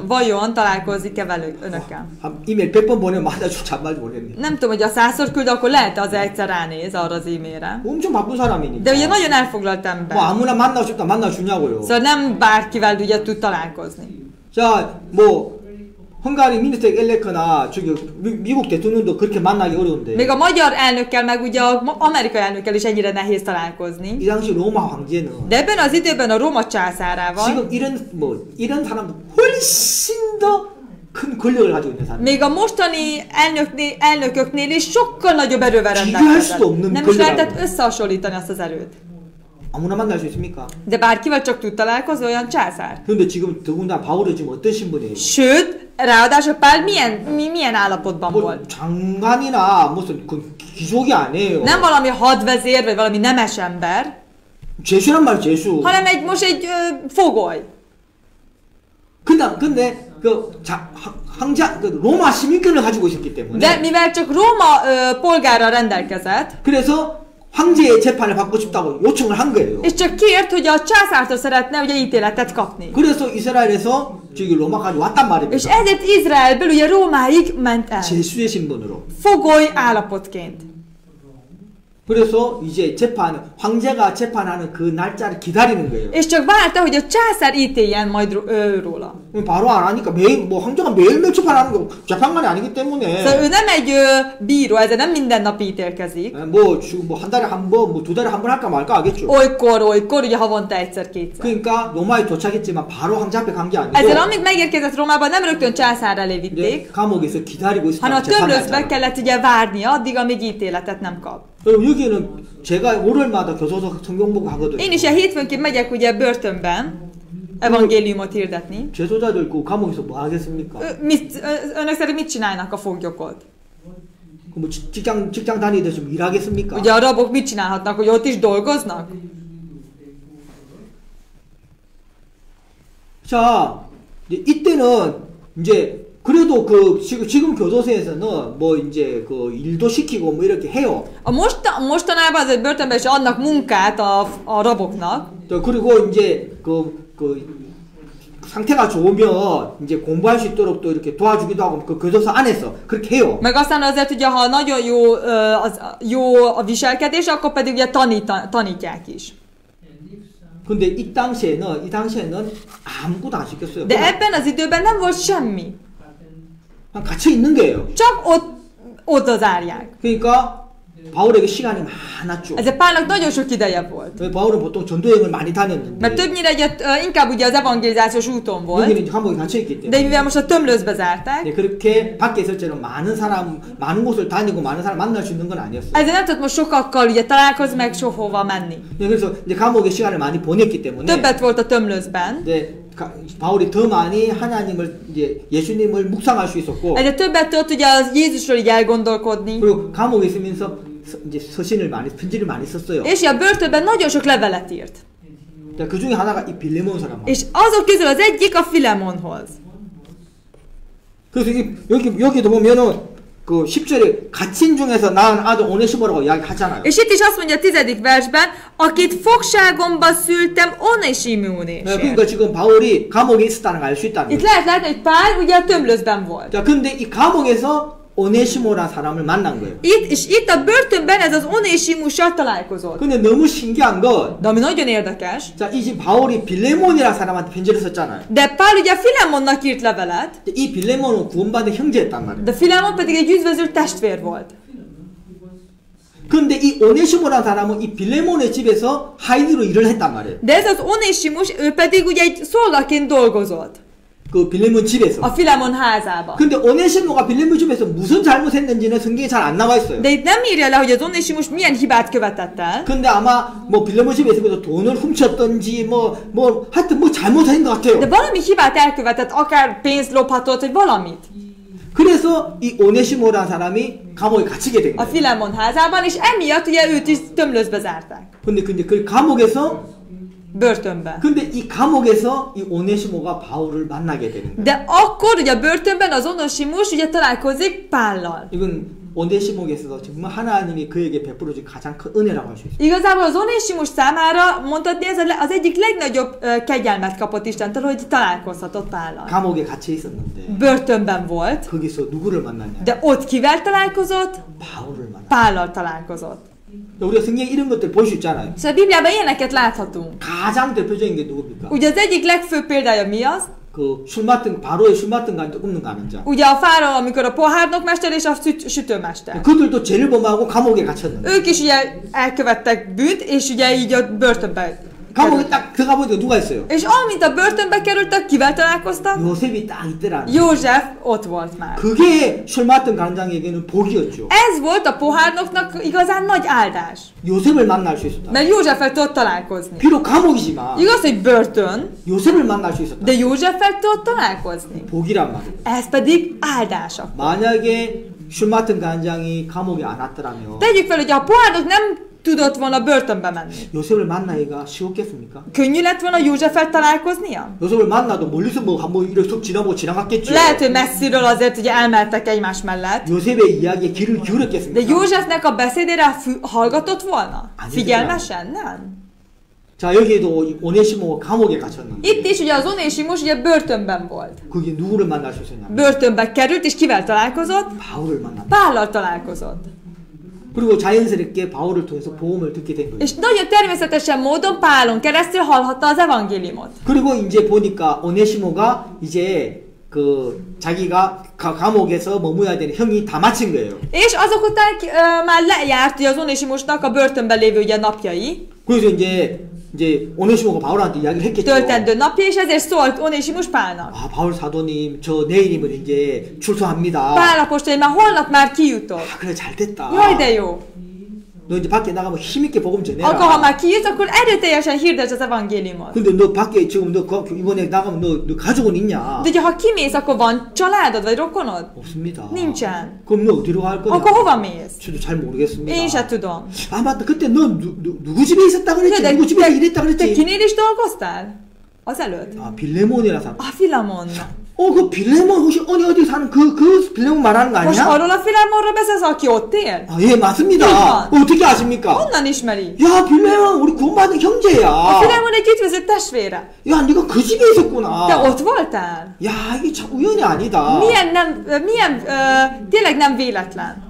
vajon találkozik-e velük önökkel? 이메일 100번 보내면 만나줄지 안 말지 모르겠네. Nem tudom, hogy a 100-szor küld, akkor lehet az egyszer ránéz arra az e-mailre. 엄청 바쁜 사람이니까. De ugye nagyon elfoglalt ember. 뭐 아무나 만나고 싶다 만나주냐고요. Szóval nem bárkivel ugye tud találkozni. 자, 뭐 헝가리 미니스터 엘레크나 저기 미국 대통령도 그렇게 만나기 어려운데. Még a magyar elnökkel, meg ugye az amerikai elnökkel is ennyire nehéz találkozni. 이 당시 로마 황제는 De ebben az időben a Róma császárával 지금 이런 사람도 훨씬 더 큰 권력을 가지고 있는 사람. még a mostani elnököknél is sokkal nagyobb erővel 비교할 수도 rendelkezett. 없는 Nem is lehetett 권력을. összehasonlítani azt az erőt. 아무나 만날 수 있습니까? De bárkivel csak tud találkozni, olyan császár. 그런데 지금 더군다나 바울이 지금 어떤 신분이에요? Sőt, ráadásul Pál milyen állapotban 뭐 volt? 장관이나 무슨 그 귀족이 아니에요. Nem valami hadvezér, vagy valami nemes ember, 죄수란 말 죄수. hanem most egy fogoly. 근데 황자 로마 시민권을 가지고 있었기 때문에. De mivel csak Róma polgárral rendelkezett, 그래서 황제의 재판을 받고 싶다고 요청을 한 거예요. és csak kért, hogy a császártól szeretne ugye ítéletet kapni. 그래서 이스라엘에서 저기 로마까지 왔단 És 말입니다. ezért Izraelből ugye Rómáig ment el. 제수의 신분으로. Fogoly állapotként. 그래서 이제 황제가 재판하는 그 날짜를 기다리는 거예요. És csak várta, hogy a császár ítéljen majd róla. 바로 안 하니까 황제가 매일매일 재판하는 거 재판관이 아니기 때문에. Szóval ő nem egy bíró, ezzel nem minden nap ítélkezik. 한 달에 한 번, 두 달에 한 번 할까 말까 하겠죠. Olykor, ugye havonta egyszer-kétszer. 그러니까 로마에 도착했지만 바로 황제 앞에 간 게 아니고. Ezzel amint megérkezett Rómába, nem rögtön császár elé vitték, 감옥에서 기다리고 hanem a 있었다. tömlöcbe kellett ugye várnia addig, amíg ítéletet nem kap. 여기는 제가 월요일마다 교도소 성경 보고 하거든요. Én is hétfőnként megyek ugye börtönben evangéliumot hirdetni. 죄소자들 그 감옥에서 뭐 하겠습니까? Önök szerint mit csinálnak a foglyok ott? 뭐 직장 다니듯이 좀 일하겠습니까? Ugye a rabok mit csinálhatnak, hogy ott is dolgoznak? 자, 이때는 이제 그래도 지금 교도소에서는 뭐 이제 그 일도 시키고 뭐 이렇게 해요. Mostanában azért börtönben is adnak munkát a raboknak. 그리고 이제 상태가 좋으면 이제 공부할 수 있도록 또 이렇게 도와주기도 하고 그 교도소 안에서 그렇게 해요. Meg aztán azért ugye, ha nagyon jó a viselkedés, akkor pedig ugye tanítják is. 근데 이 당시에는 아무것도 안 시켰어요. De ebben az időben nem volt semmi. 그냥 갇혀 있는 거예요. Csak oda zárják. 그러니까 바울에게 시간이 많았죠. Ezért Pálnak nagyon sok ideje volt. 바울은 보통 전도여행을 많이 다녔는데 Mert többnyire inkább ugye az evangelizációs úton volt, 여기는 이제 감옥에 갇혀 있기 de 때문에 mivel most a tömlőzbe zárták, 네, 그렇게 밖에 있을 때는 많은 곳을 다니고 많은 사람 만날 수 있는 건 아니었어요. ezért nem tudott most sokakkal ugye találkozni, meg sohova menni. 네, 그래서 이제 감옥에 시간을 많이 보냈기 때문에 Többet volt a tömlőzben, 네, 바울이 더 많이 하나님을 이제 예수님을 묵상할 수 있었고 ezért többet tudott ugye az Jézusról így elgondolkodni, 그리고 감옥에 있으면서 이제 서신을 편지를 많이 썼어요. és a börtönben nagyon sok levelet írt. 그 중에 하나가 이 빌레몬 사람. És azok közül az egyik a Filemonhoz. 그래서 여기도 보면은 그 10절에 갇힌 중에서 낳은 아들 오네시모라고 이야기하잖아요. És itt is azt mondja a 10. versben, akit fogságomba szültem Onesimónésért. 그러니까 지금 바울이 감옥에 있었다는 걸 알 수 있다는 Itt 거예요. lehet látni, hogy Pál ugye a tömlőzben volt. 자, 근데 이 감옥에서 오네시모라는 사람을 만난 거예요. Itt a börtönben ez az Onesimussal találkozott. 근데 너무 신기한 건 De ami nagyon érdekes, 자, 이 지금 바울이 빌레몬이라는 사람한테 편지를 썼잖아요. de Pál ugye Filemonnak írt levelet, 이 빌레몬은 구원받은 형제였단 말이에요. de Filemon pedig egy üdvözült testvér volt. 근데 이 오네시모라는 사람은 이 빌레몬의 집에서 하인으로 일을 했단 말이에요. De ez az Onesimus, ő pedig ugye egy szolgaként dolgozott 그 빌레몬 집에서. a Filemon házában. 근데 오네시모가 빌레몬 집에서 무슨 잘못했는지는 성경에 잘 안 나와 있어요. De itt nem írja le, hogy az Onesimus milyen hibát követett el. 근데 아마 뭐 빌레몬 집에서 돈을 훔쳤던지 하여튼 뭐 잘못한 것 같아요. De valami hibát elkövetett, akár pénzt lophatott, vagy valamit. 그래서 이 오네시모라는 사람이 감옥에 갇히게 된 A 거예요. Filemon házában, és emiatt ugye őt is tömlőzbe zárták. 근데 그 감옥에서 Börtönbe. 근데 이 감옥에서 이 오네시모가 바울을 만나게 되는 거예요. De akkor ugye a börtönben az Onesimus ugye találkozik Pállal. 이건 오네시모에서 정말 하나님이 그에게 베풀어 준 가장 큰 은혜라고 할 수 있어요. Igazából az Onesimus számára mondhatni ez az egyik legnagyobb kegyelmet kapott Istentől, hogy találkozhatott Pállal. 감옥에 갇혀 있었는데 Börtönben volt, 거기서 누구를 만났냐? de ott kivel találkozott? 바울을 만났어요. Pállal találkozott. 우리가 성경에 이런 것들 볼 수 있잖아요. Szóval a Bibliában ilyeneket láthatunk. 가장 대표적인 게 누굽니까? Ugye az egyik legfőbb példája mi az? 바로의 술 맡은 가 없는 가는 자. Ugye a fáraó, amikor a pohárnokmester és a sütőmester. 그들도 죄를 범하고 감옥에 갇혔는데. Ők is ugye elkövettek bűnt, és ugye így a börtönbe 감옥에 딱 들어가 보니까 누가 있어요? És amint a börtönbe kerültek, kivel találkoztak? 요셉이 딱 있더라. József ott volt már. 그게 술 맡은 간장에게는 복이었죠. Ez volt a pohárnoknak igazán nagy áldás. 요셉을 만날 수 있었다. Mert Józseffel tudott találkozni. 비록 감옥이지만 Igaz, hogy börtön, 요셉을 만날 수 있었다. de Józseffel tudott találkozni. 복이란 말이에요. Ez pedig áldás. 만약에 술 맡은 간장이 감옥에 안 왔더라면 Tegyük fel, hogy a pohárnok nem tudott volna börtönbe menni. 요셉을 만나기가 쉬웠겠습니까? Könnyű lett volna Józseffel találkoznia? 요셉을 만나도 멀리서 뭐 한번 이렇게 쏙 지나갔겠죠. Lehet, hogy messziről azért ugye elmentek egymás mellett. 요셉의 이야기에 귀를 De 기울였겠습니까? Józsefnek a beszédére hallgatott volna? Figyelmesen? Nem. 자, 여기에도 오네시모가 감옥에 갇혔는데 Itt is ugye az Onesimus ugye börtönben volt. 그게 누구를 만날 수 있었냐면 Börtönbe került, és kivel találkozott? 바울을 만났다. Pállal találkozott. 그리고 자연스럽게 바울을 통해서 복음을 듣게 된 거예요. És nagyon természetesen módon Pálon keresztül hallhatta az evangéliumot. 그리고 이제 보니까 오네시모가 이제 자기가 감옥에서 머무야 되는 형이 다 마친 거예요. És azok után már lejárt ugye az Onesimusnak a börtönben lévő ugye napjai. 그래서 이제 오네시모가 바울한테 이야기를 했겠죠. Töltendő napja, és ezért szólt Onesimus Pálnak. 아, 바울 사도님, 저 내일이면 이제 출소합니다. Pál apostol, már holnap már kijutok. 아, 그래 잘 됐다. Jaj, de jó. 너 이제 밖에 나가면 힘있게 복음 전해라. Akkor, ha már kijutsz, akkor erőteljesen hirdesd az evangéliumot. 근데 너 밖에 지금 너 이번에 나가면 너 가족은 있냐? De ugye, ha kimész, akkor van családod, vagy rokonod? 없습니다. Nincsen. 그럼 너 어디로 갈 거냐? Akkor hova mész? 저도 잘 모르겠습니다. Én se tudom. 아 맞다. 그때 너 누구 집에 있었다 그랬지? 누구 집에 일했다 Te 그랬지? kinél is dolgoztál? Azelőtt? 아 빌레몬이라 사람. A Filamon. 그 빌레몬 혹시 어디 사는 그 빌레몬 말하는 거 Most 아니야? arról a Filamonról beszélsz, aki ott él? 아, 예, 맞습니다. 이건. 어떻게 아십니까? Honnan ismeri? 야, 빌레몬 우리 구원받은 A 형제야. Filamon egy üdvözött testvére. 야, 네가 그 집에 Te 있었구나. ott voltál? 야, 이게 참 우연이 아니다. Tényleg nem véletlen.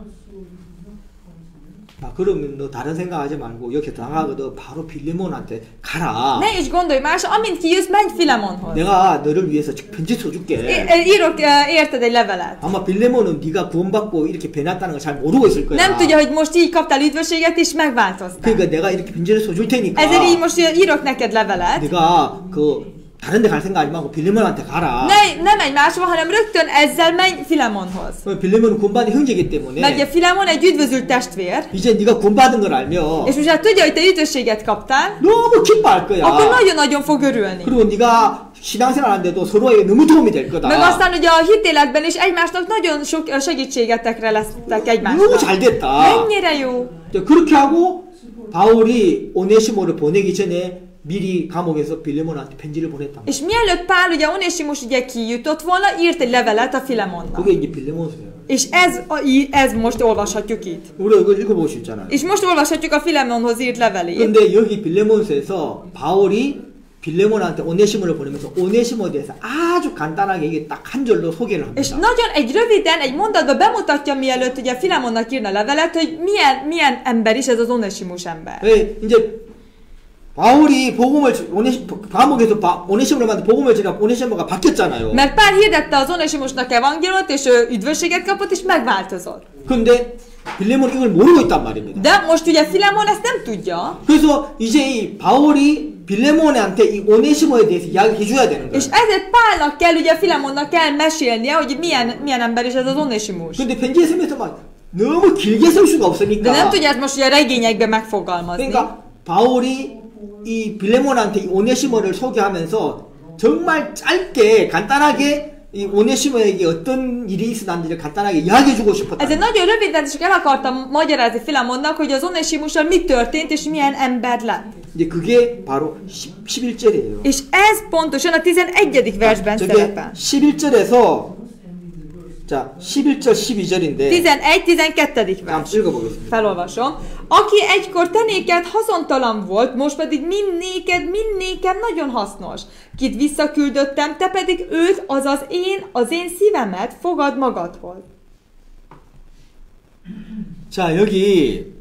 막 그러면 너 다른 생각하지 말고 여기 나가거든 바로 빌레몬한테 가라. Ne is gondolj más, amint kijössz, menj Filemonhoz. 내가 너를 위해서 편지 써줄게. Írok érted egy levelet. 아마 빌레몬은 네가 구원받고 이렇게 변했다는 걸 잘 모르고 있을 거야. Nem tudja, hogy most így kaptál üdvösséget és megváltoztál. 그러니까 내가 이렇게 편지를 써줄 테니까. Ezért így most írok neked levelet. 네가 그 다른 데 갈 생각 하지 말고 빌레몬한테 가라. Ne menj máshova, hanem rögtön ezzel menj Filemonhoz. 빌레몬은 구원받은 형제이기 때문에 Mert ugye Filemon egy üdvözült testvér, 이제 네가 구원받은 걸 알면 és most hát tudja, hogy te üdvösséget kaptál, 너무 기뻐할 거야. akkor nagyon-nagyon fog örülni. 그리고 네가 신앙생활 하는데도 서로에게 너무 도움이 될 거다. Meg aztán ugye a hitéletben is egymásnak nagyon sok segítségetekre lesztek 너무 egymásnak. 잘 됐다. Mennyire jó! 그렇게 하고 바울이 오네시모를 보내기 전에 미리 감옥에서 빌레몬한테 편지를 보냈다. És mielőtt Pál ugye Onesimus ugye kijutott volna, írt egy levelet a Filemonnak. 그게 이제 빌레몬서예요. És ez most olvashatjuk itt. 우리가 이걸 읽어볼 수 있잖아요. És most olvashatjuk a Filemonhoz írt levelét. 근데 여기 빌레몬서에서 바울이 빌레몬한테 오네시모를 보내면서 오네시모에 대해서 아주 간단하게 이게 딱 한 절로 소개를 És 합니다. nagyon röviden, egy mondatban bemutatja, mielőtt ugye Filemonnak írna levelet, hogy milyen ember is ez az Onesimus ember. 왜 이제 바울이 복음을 감옥에서 오네시모를 만나 복음을 전하 오네시모가 바뀌었잖아요. Mert Pál hirdette az Onesimusnak evangéliumot, és ő üdvösséget kapott, és megváltozott. 근데 빌레몬은 이걸 모르고 있단 말입니다. De most ugye Filemon ezt nem tudja. 그래서 이제 이 바울이 빌레몬한테 이 오네시모에 대해서 이야기해 줘야 되는 거예요. És ezért Pálnak kell, ugye Filemonnak kell mesélnie, hogy milyen ember is ez az Onesimus. 근데 편지에 쓰면서 막 너무 길게 쓸 수가 없으니까. De nem tudja ezt most ugye regényekben megfogalmazni. 그러니까 바울이 이 빌레몬한테 이 오네시모를 소개하면서 정말 짧게 간단하게 이 오네시모에게 어떤 일이 있었는지를 간단하게 이야기해주고 싶었다. Ezért nagyon röviden csak el akartam magyarázni Filemonnak, hogy az Onesimussal mi történt és milyen ember lett. 이제 그게 바로 11절이에요. És ez pontosan a 11. versben szerepel. 11절에서 자 11절 12절인데 11-12. 한번 vers. 읽어보겠습니다. Felolvasom. Aki egykor te néked haszontalan volt, most pedig mind nékem nagyon hasznos. Kit visszaküldöttem, te pedig őt, azaz az én szívemet fogad magadhoz. 자 여기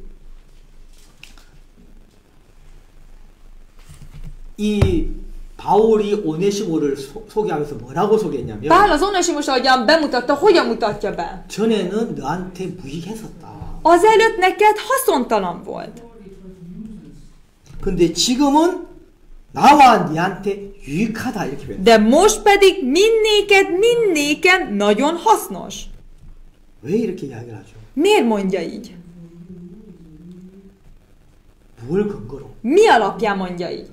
이 바울이 오네시모를 소개하면서 뭐라고 소개했냐면 Pál az Onesimus, ahogyan bemutatta, hogyan mutatja be? 전에는 너한테 무익했었다. Azelőtt neked haszontalan volt. 근데 지금은 나와 네한테 유익하다 이렇게 표현해. De most pedig mind nékem nagyon hasznos. 왜 이렇게 이야기를 하죠? Miért mondja így? 뭘 근거로? Mi alapján mondja így?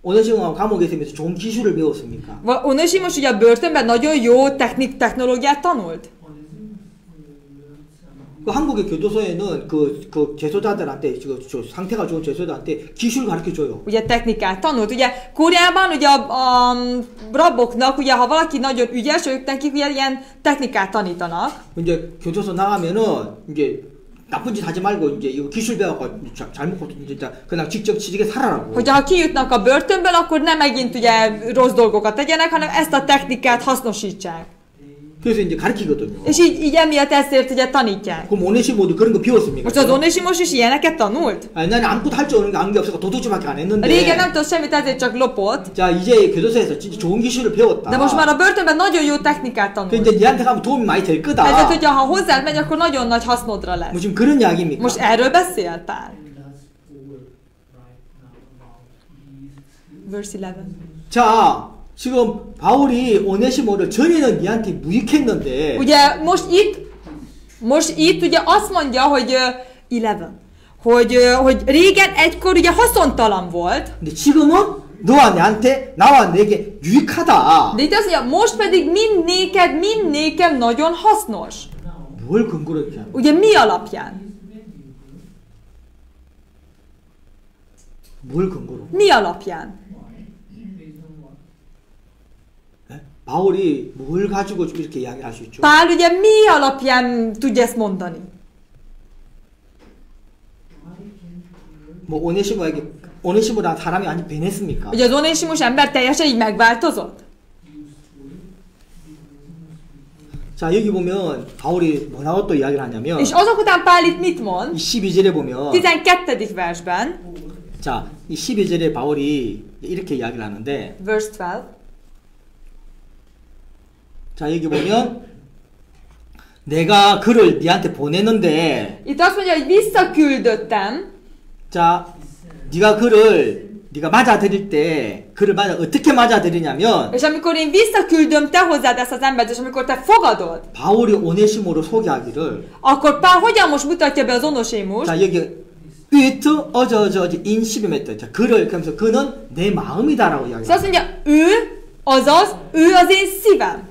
오네시모가 감옥에 있으면서 좋은 기술을 배웠습니까? Onesimus ugye a börtönben nagyon jó technológiát tanult. 그 한국의 교도소에는 그 재소자들한테 저 상태가 좋은 재소자한테 기술 가르쳐 줘요. Ugye technikát tanult. Ugye Koreában ugye a raboknak, ugye ha valaki nagyon ügyes, ők nekik ugye ilyen technikát tanítanak. 이제 교도소 나가면은 이제 나쁜 짓 하지 말고 이제 이거 기술 배워서 잘못 진짜 그냥 직접 지지게 살아라고. Hogyha ha kijutnak a börtönből, akkor nem megint ugye rossz dolgokat tegyenek, hanem ezt a technikát hasznosítsák. 그래서 이제 가르치거든요. És így emiatt ezért ugye tanítják. 그럼 오네시모도 그런 거 배웠습니까? Most az Onesimus is ilyeneket tanult? 아니, 나는 아무것도 할 줄 아는 게 없어서 도둑질밖에 안 했는데. Régen nem tudott semmit, ezért csak lopott. 자 이제 교도소에서 진짜 좋은 기술을 배웠다. De most már a börtönben nagyon jó technikát 그 tanult. 이제 니한테 가면 도움이 많이 될 거다. Ezért, hogyha ha hozzád megy, akkor nagyon nagy hasznodra lesz. 뭐 지금 그런 이야기입니까? Most erről beszél Pál. Verse 11. 자 지금 바울이 오네시모를 전에는 니한테 무익했는데. Ugye most itt ugye azt mondja, hogy 11. Hogy régen egykor ugye haszontalan volt. 근데 지금은 너와 나와 내게 유익하다. De itt azt mondja, most pedig mind nékem nagyon hasznos. 뭘 근거로 이렇게 하는? Ugye mi alapján? 뭘 근거로? Mi alapján? 네? 바울이 뭘 가지고 좀 이렇게 이야기를 할 수 있죠? Pál ugye mi alapján tudja ezt mondani? 뭐 오네시모란 사람이 완전 변했습니까? Ugye az Onesimus ember teljesen így megváltozott? 자, 여기 보면 바울이 뭐라고 또 이야기를 하냐면 És azok után Pál itt mit mond? 이 12절에 보면 12. versben, 자, 이 12절에 바울이 이렇게 이야기를 하는데 verse 12. 자, 여기 보면 내가 그를 네한테 보냈는데 Itt azt mondja, hogy visszaküldöttem, 자, 네가 맞아들일 때 그를 어떻게 맞아들이냐면 és amikor én visszaküldöm te hozzád ezt az embert, és amikor te fogadod, 바울이 오네시모로 소개하기를 akkor Pál hogyan most mutatja be az Onosémust? 자, 여기 üt 어저 in 12m. 자, 그를 그러면서 그는 내 마음이다라고 Szóval azt 이야기해요. mondja, ő az én szívem.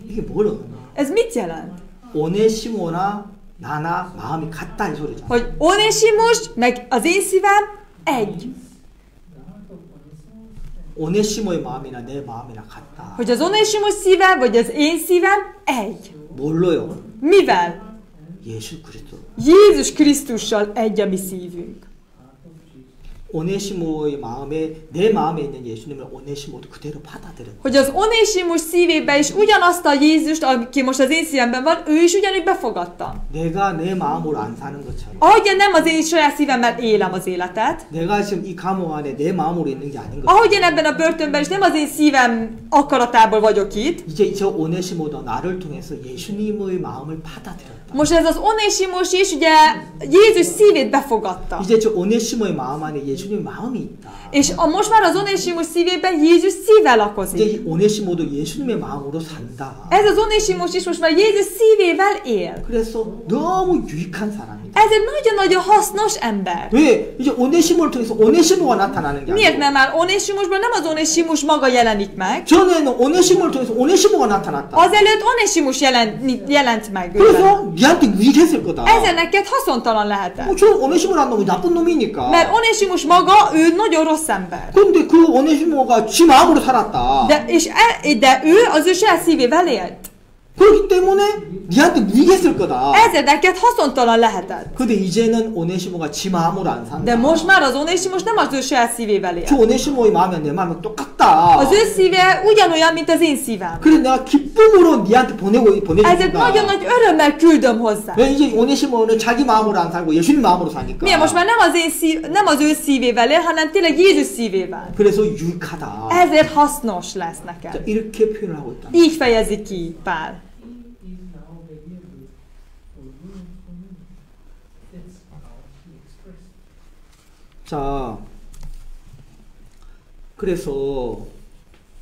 이게 뭐를? Ez mit jelent? 오네시모나 나나 마음이 같다 이 소리죠. Hogy Onésimus meg az én szívem egy. 오네시모의 마음이나 내 마음이나 같다. Hogy az Onésimus szíve vagy az én szívem egy. 뭘로요? Mivel? 예수 그리스도. Jézus Krisztussal egy a mi szívünk. 오네시모의 마음에 내 마음에 있는 예수님을 오네시모도 그대로 받아들였다. Hogy az Onésimus szívébe is ugyanazt a Jézust, aki most az én szívemben van, ő is ugyanúgy befogadta. 내가 내 마음으로 안 사는 것처럼. Ahogy én nem az én saját szívemmel élem az életet, 내가 지금 이 감옥 안에 내 마음으로 있는 게 아닌 것처럼. ahogy én ebben a börtönben is nem az én szívem akaratából vagyok itt, 이제 저 오네시모도 나를 통해서 예수님의 마음을 받아들였다. most ez az Onésimus is ugye Jézus szívét befogadta. 이제 저 오네시모의 마음 안에 예수님의 마음이 있다. És most már az Onésimus szívében Jézus szíve lakozik. 이제 이 오네시모도 예수님의 마음으로 산다. Ez az Onésimus is most már Jézus szívével él. 그래서 너무 유익한 사람이다. Ez egy nagyon-nagyon hasznos ember. 왜? 이제 오네시모를 통해서 오네시모가 나타나는 게 Miért? 아니고 Mert már Onésimusban nem az Onésimus maga jelenik meg, 전에는 오네시모를 통해서 오네시모가 나타났다. azelőtt Onésimus jelent meg. őben. 그래서 니한테 유익했을 거다. Ezzel neked haszontalan lehetett. 저 오네시모라는 놈이 나쁜 놈이니까. Mert Onésimus maga, ő nagyon rossz ember. 근데 그 오네시모가 지 마음으로 살았다. De ő az ő saját szívével élt. 그렇기 때문에 니한테 유익했을 거다. Ezzel neked haszontalan lehetett. 근데 이제는 오네시모가 지 마음으로 안 산다. De most már az Onésimus nem az ő saját szívével 저 él. 오네시모의 마음이 내 마음이 똑같다. Az ő szíve ugyanolyan, mint az én szívem. 그래서 내가 기쁨으로 니한테 Ezért 보내준다. nagyon nagy örömmel küldöm hozzá. 왜 이제 오네시모는 자기 마음으로 안 살고 예수님 마음으로 사니까. Milyen most már nem az ő szívével él, hanem tényleg Jézus szívével. 그래서 유익하다. Ezért hasznos lesz 자, neked. 이렇게 표현을 하고 있다. Így fejezi ki Pál. 자, 그래서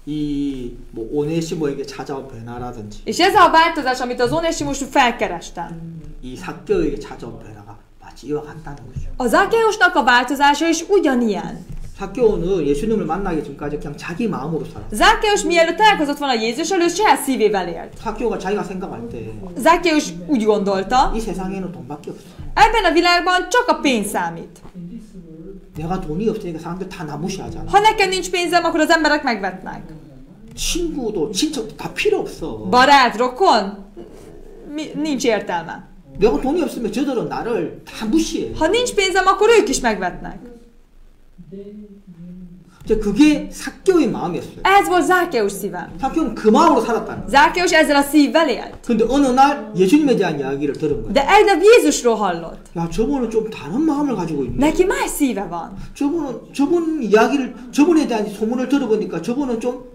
이 뭐 오네시모에게 찾아온 변화라든지 És ez a változás, amit az Onésimusról felkerestem. 이 삭개오에게 찾아온 변화가 마치 이와 같다는 거죠. A Zakkeusnak a változása is ugyanilyen. 삭개오는 예수님을 만나기 전까지 그냥 자기 마음으로 살았어. Zakkeus mielőtt találkozott volna Jézussal, ő saját szívével élt. 삭개오가 자기가 생각할 때 이 Zakkeus úgy gondolta, 세상에는 돈밖에 없어. ebben a világban csak a pénz számít. 내가 돈이 없으니까 사람들 다 나 무시하잖아. Ha nekem nincs pénzem, akkor az emberek megvetnek. 친구도 친척도 다 필요 없어. Barát, rokon? Nincs értelme. 내가 돈이 없으면 저들은 나를 다 무시해. Ha nincs pénzem, akkor ők is megvetnek. 그게 삭개오의 마음이었어요. Ez volt Zakkeus szíve. 삭개오는 그 마음으로 살았다는 거야. Zakkeus ezzel a szívvel élt. 근데 어느 날 예수님에 대한 이야기를 들은 거야. De egy nap Jézusról hallott. 야, 저분은 좀 다른 마음을 가지고 있네. Neki más szíve van. 저분에 대한 소문을 들어보니까 저분은 좀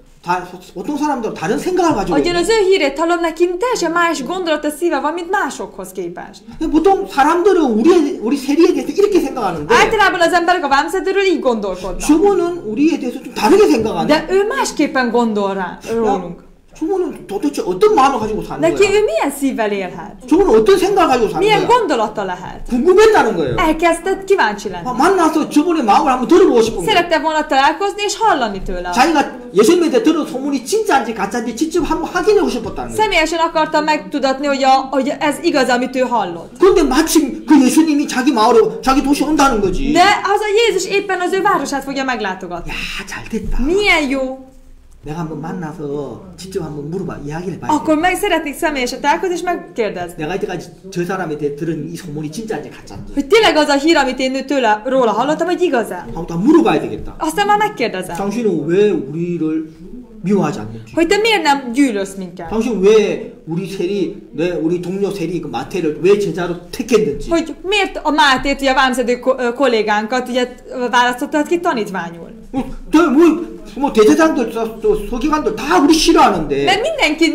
보통 사람들 다른 생각을 가지고 Ahogyan 있네. az ő hírét hallom, neki teljesen más gondolata szíve van, mint másokhoz képest. 보통 사람들은 우리 세리에 대해서 이렇게 생각하는데 Általában az emberek a vámszedőről így gondolkodnak. 저분은 우리에 대해서 좀 다르게 생각하네. De ő másképpen gondol rólunk. 저분은 도대체 어떤 마음을 가지고 사는 Neki 거야? ő milyen szívvel élhet? 저분은 어떤 생각을 가지고 사는 Milyen 거야? gondolata lehet? 궁금했다는 거예요. Elkezdett kíváncsi lenni. 만나서 저분의 마음을 한번 들어보고 싶은 거야. Szerette volna találkozni és hallani tőle. 자기가 예수님에 대해 들은 소문이 진짜인지 가짜인지 직접 한번 확인하고 싶었다는 거야. Személyesen akarta megtudatni, hogy ez igaz, amit ő hallott. 근데 마침 그 예수님이 자기 마을로 자기 도시 온다는 거지. De az a Jézus éppen az ő városát fogja meglátogatni. 야, 잘 됐다. Milyen jó! 내가 한번 만나서 직접 한번 물어봐, 이야기를 해봐야 돼. Akkor meg szeretnék személyesen találkozni és megkérdezni. 내가 이때까지 저 사람에 대해 들은 이 소문이 진짜인지 가짜인지. Hogy tényleg az a hír, amit én róla hallottam, hogy igaz-e? 한번 다 물어봐야 되겠다. Aztán már megkérdezem. 당신은 왜 우리를 미워하지 않는지. Hogy te miért nem gyűlölsz minket? 당신 왜 우리 세리, 우리 동료 세리 그 마태를 왜 제자로 택했는지. Hogy miért a Mátét, ugye a vámszedő kollégánkat ugye választottad ki tanítványul? 뭐 대제사장들, 서기관들 다 우리 싫어하는데. Mert mindenki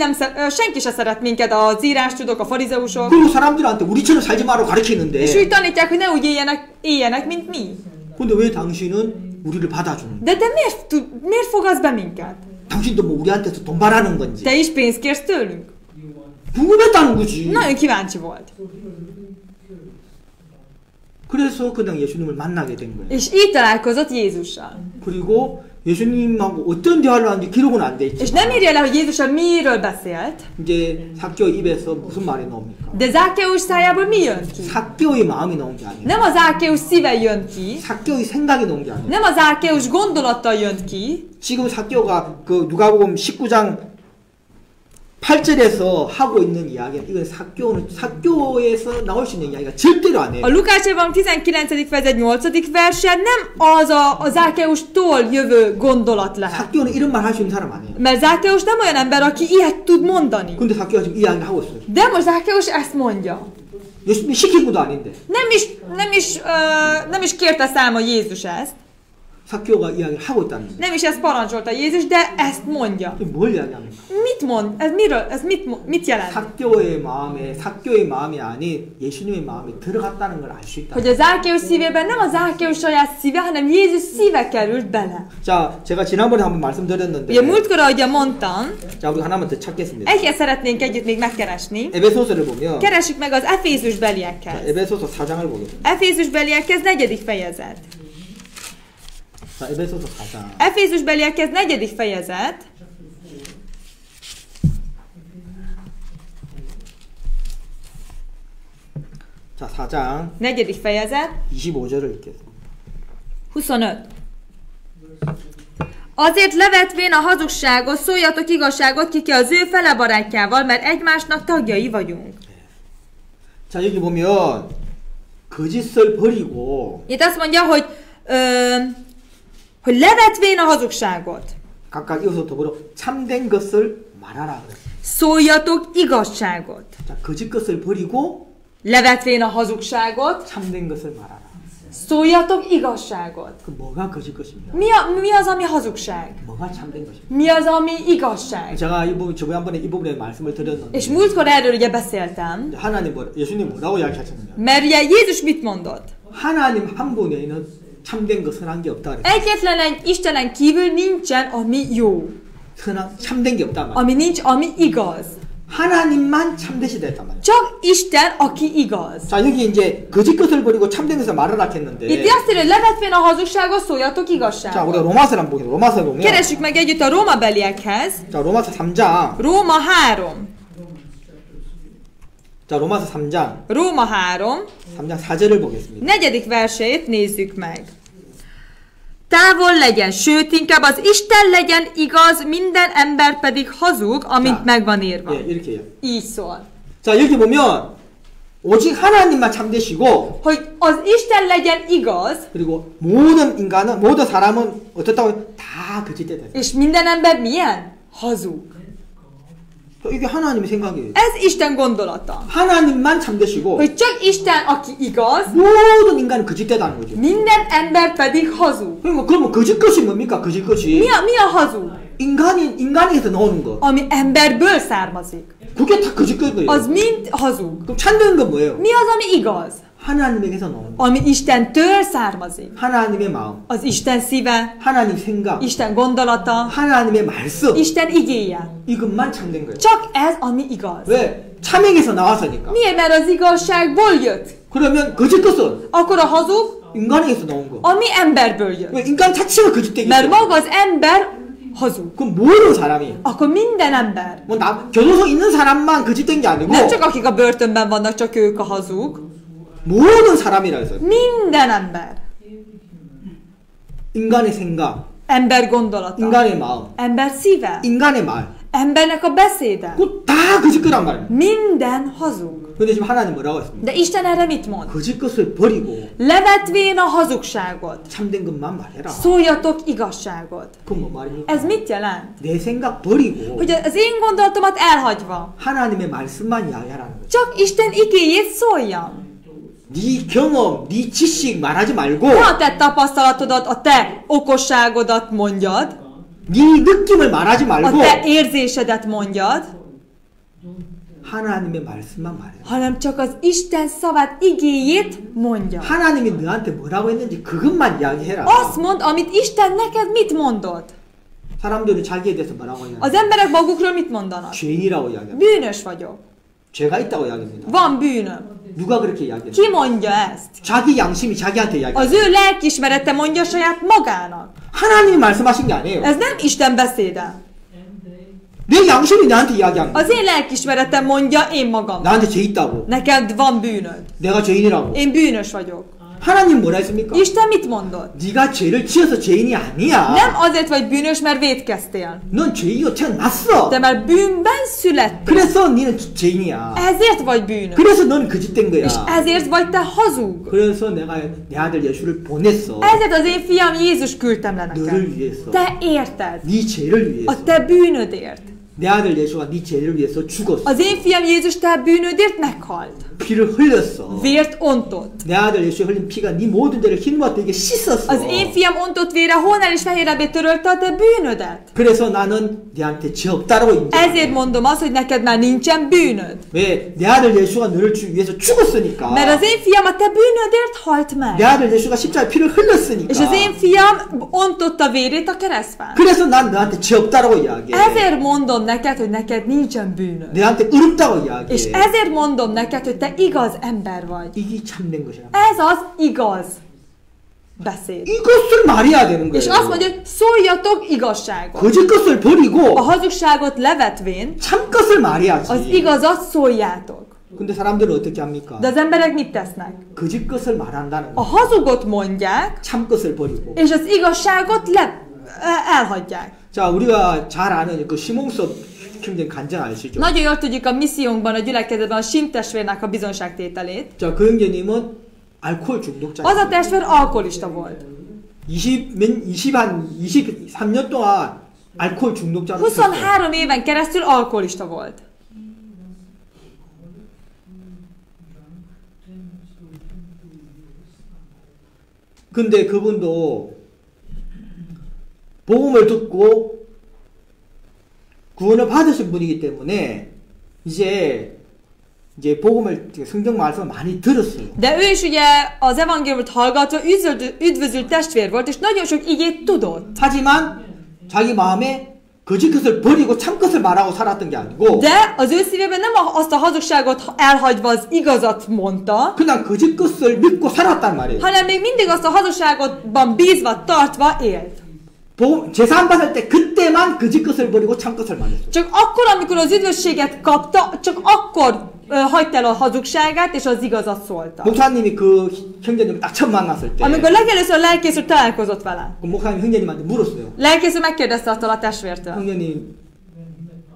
senki se szeret minket, az írástudók, a farizeusok. 그리고 사람들한테 우리처럼 살지 말라고 가르치는데. És úgy tanítják, hogy ne úgy éljenek, mint mi. 근데 왜 당신은 우리를 받아주는? De te miért fogadsz be minket? 당신도 뭐 우리한테서 돈 바라는 건지. Te is pénzt kérsz tőlünk? 궁금했다는 거지. Nagyon kíváncsi volt. 그래서 그냥 예수님을 만나게 된 거예요. És így találkozott Jézussal. 그리고 예수님하고 어떤 대화를 하는지 기록은 안 돼 있지. És nem írja le, hogy Jézussal miről beszélt. 이제 삭개오 입에서 무슨 말이 나옵니까? De Zákeus szájából mi jön ki? 삭개오의 마음이 나온 게 아니에요. Nem a Zákeus szíve jön ki. 삭개오의 생각이 나온 게 아니에요. Nem a Zákeus gondolata jön ki. 지금 삭개오가 그 누가복음 19장 8절에서 하고 있는 이야기는 이건 삭개오에서 나올 수 있는 이야기가 절대로 아니에요. A Lukács evangélium 19. fejezet 8. verse nem az a Zákeustól jövő gondolat lehet. 삭개오는 이런 말 할 수 있는 사람 아니에요. Mert Zákeus nem olyan ember, aki ilyet tud mondani. 근데 삭개오가 지금 이야기를 하고 있어요. De most Zákeus ezt mondja. 예수님이 시킨 것도 아닌데. Nem is kérte számon Jézus ezt. 삭개오가 이야기를 하고 있다는 거예요. Nem is ezt parancsolta Jézus, de ezt mondja. 뭘 이야기합니까? Mit mond? Ez mit jelent? 삭개오의 마음이 아닌 예수님의 마음이 들어갔다는 걸 알 수 있다. Hogy a Zákeus szívében nem a Zákeus saját szíve, hanem Jézus szíve került bele. 자, 제가 지난번에 한번 말씀드렸는데. Ugye múltkor, ahogy mondtam, 자, 우리 하나만 더 찾겠습니다. egyet szeretnénk együtt még megkeresni. 에베소서를 보면. Keressük meg az Efézus beliekhez. 에베소서 4장을 보겠습니다. Efézus beliekhez 4. fejezet. 자, 에베소서 4장. Efézus beliekhez 4. fejezet. 자, 4장. 4. fejezet. 25절을 읽겠습니다. 25. Azért levetvén a hazugságot, szóljatok igazságot ki az ő fele barátjával, mert egymásnak tagjai vagyunk. 자, 여기 보면 거짓을 버리고. Itt azt mondja, hogy levetvén a hazugságot. 각각 이어서 더불어 참된 것을 말하라 그랬어요. Szóljatok igazságot. 자, 거짓 것을 버리고 levetvén a hazugságot, 참된 것을 말하라. szóljatok igazságot. 그 뭐가 거짓 것입니까? Mi az, ami hazugság? 뭐가 참된 것입니까? Mi az, ami igazság? 제가 이 부분 저번에 한번에 이 부분에 말씀을 드렸는데. És múltkor erről ugye beszéltem. 예수님 뭐라고 이야기하셨느냐? Mert ugye Jézus mit mondott? 하나님 한 분에는 참된 것 선한 게 없다 그랬어요. Egyetlen egy Istenen kívül nincsen, ami jó. 참된 게 없단 말이에요. Ami nincs, ami igaz. 하나님만 참되시다 했단 말이에요. Csak Isten, aki igaz. 자, 여기 이제 거짓 것을 버리고 참된 것을 말하라 했는데. Itt azt írja, hogy levetvén a hazugságot, szóljatok igazságot. 자, 우리가 로마서를 한번 보겠습니다. 로마서 보면. Keressük meg együtt a Róma beliekhez. 자, 로마서 3장. Róma 3. 자, 로마서 3장. Róma 3. 3장 4절을 보겠습니다. 4. versét nézzük meg. Távol legyen, sőt, inkább az Isten legyen igaz, minden ember pedig hazug, amint meg van írva. 예, 이렇게요. Így szól. 자, 여기 보면 오직 하나님만 참되시고, hogy az Isten legyen igaz, 그리고 모든 사람은 어떻다고 다 거짓되다. és minden ember milyen? Hazug. 이게 하나님의 생각이에요. Ez Isten gondolata. 하나님만 참되시고, Hogy csak Isten, aki igaz, 모든 인간은 거짓되다는 거죠. minden ember pedig hazug. 그러면 거짓 것이 뭡니까? 거짓 것이 Mi a hazug? 인간에서 나오는 거. Ami emberből származik. 그게 다 거짓 거예요. Az mind hazug. 그럼 참된 건 뭐예요? Mi az, ami igaz? 하나님에게서 나오는 거. Ami Istentől származik. 하나님의 마음, Az Isten szíve, 하나님 생각, Isten gondolata, 하나님의 말씀. Isten igéje. 이것만 참된 거예요. Csak ez, ami igaz. 왜? 참행에서 나왔으니까. Miért? Mert az igazságból jött. 그러면 거짓 것은 Akkor a hazug, 인간에게서 나온 거. ami emberből jött. 왜? 인간 자체가 거짓되기 Mert 때문에. maga az ember hazug. 그럼 모든 사람이 Akkor minden ember. 교도소 있는 사람만 거짓된 게 아니고 Nem csak akik a börtönben vannak, csak ők a hazug. 모든 사람이라 해서 Minden ember. 인간의 생각, Ember gondolata. 인간의 마음, Ember szíve. 인간의 말, embernek a beszéde. 그거 다 거짓 거란 말이에요. Minden hazug. 근데 지금 하나님 뭐라고 했습니까? De Isten erre mit mond? 거짓 것을 버리고 Levetvén a hazugságot. 참된 것만 말해라. Szóljatok igazságot. 그건 뭐 말입니까? Ez mit jelent? 내 생각 버리고 Hogy az én gondolatomat elhagyva, 하나님의 말씀만 이야기하라는 거죠. csak Isten igéjét szóljam. 네 경험, 네 지식 말하지 말고 Ne a te tapasztalatodat, a te okosságodat mondjad, 네 느낌을 말하지 a 말고 te érzésedet mondjad, 하나님의 말씀만 말해. hanem csak az Isten szavát, igéjét mondja. 하나님이 너한테 뭐라고 했는지 그것만 이야기해라. Azt mondd, amit Isten neked mit mondott. 사람들이 자기에 대해서 뭐라고 하냐? Az emberek magukról mit mondanak? 죄인이라고 이야기합니다. Bűnös vagyok. 죄가 있다고 이야기합니다. Van bűnöm. 누가 그렇게 이야기해요? Ki mondja ezt? 자기 양심이 자기한테 이야기해요. Az ő lelkiismerete mondja saját magának. 하나님이 말씀하신 게 아니에요. Ez nem Isten beszéde. 내 양심이 나한테 이야기한 거야. Az én lelkiismeretem mondja én magam. 나한테 죄 있다고. Neked van bűnöd. 내가 죄인이라고. Én bűnös vagyok. 하나님 뭐라 했습니까? Isten mit mondott? 네가 죄를 지어서 죄인이 아니야. Nem azért vagy bűnös, mert vétkeztél. 넌 죄인이고 태어났어. Te már bűnben születtél. 그래서 너는 죄인이야. Ezért vagy bűnös. 그래서 넌 거짓된 거야. És ezért vagy te hazug. 그래서 내가 내 아들 예수를 보냈어. Ezért az én fiam Jézus küldtem le neked. 너를 위해서. Te érted. 네 죄를 위해서. A te bűnödért. 내 아들 예수가 네 죄를 위해서 죽었어. Az én fiam Jézus te bűnödért meghalt. 피를 흘렸어. Vért ontott. 내 아들 예수의 흘린 피가 네 모든 죄를 흰모아 되게 씻었어. Az én fiam ontott vére hónál és fehérebbé törölte a te bűnödet. 그래서 나는 네한테 죄 없다라고 인정해. Ezért mondom azt, hogy neked már nincsen bűnöd. 왜? 내 아들 예수가 너를 위해서 죽었으니까. Mert az én fiam a te bűnödért halt meg. 내 아들 예수가 십자가에 피를 흘렸으니까. És az én fiam ontotta vérét a keresztfán. 그래서 난 너한테 죄 없다라고 이야기해. Ezért mondom neked, hogy neked nincsen bűnöd. 내한테 의롭다고 이야기해. És ezért mondom neked, hogy te igaz ember vagy. 이게 참된 것이야. Ez az igaz beszéd. 이것을 말해야 되는 És 거예요. azt mondja, hogy szóljatok igazságot. 거짓 것을 버리고 A hazugságot levetvén 참 것을 az 말해야지. igazat szóljátok. 근데 사람들은 어떻게 합니까? De az emberek mit tesznek? 거짓 것을 말한다는 A 거. hazugot mondják, 참 것을 버리고. és az igazságot elhagyják. 자, 우리가 잘 아는 그 시몽섭 형제 간증 아시죠? Nagyon jól tudjuk a missziónkban, a gyülekezetben a Sim testvérnek a bizonságtételét. 자, 그 형제님은 알코올 중독자예요. Az a testvér alkoholista volt. 23년 동안 알코올 중독자로 있었어요. 23 éven keresztül alkoholista volt. 근데 그분도 복음을 듣고 구원을 받으신 분이기 때문에 이제 복음을 성경 말씀을 많이 들었어요. De ő is ugye az evangéliumot hallgatva üdvözült testvér volt, és nagyon sok igét tudott. 하지만 자기 마음에 거짓 것을 버리고 참 것을 말하고 살았던 게 아니고 De az ő szívében nem azt a hazugságot elhagyva az igazat mondta, 그냥 거짓 것을 믿고 살았단 말이에요. hanem még mindig azt a hazugságotban bízva, tartva élt. 제사 받을 때 그때만 거짓 것을 버리고 참 것을 말했어요. Csak akkor, amikor az üdvösséget kapta, csak akkor hagyta el a hazugságát, és az igazat szólta. 목사님이 그 형제님을 딱 처음 만났을 때 Amikor legelőször a lelkész úr találkozott vele, 그 목사님 형제님한테 물었어요. lelkész úr megkérdezte attól a testvértől. 형제님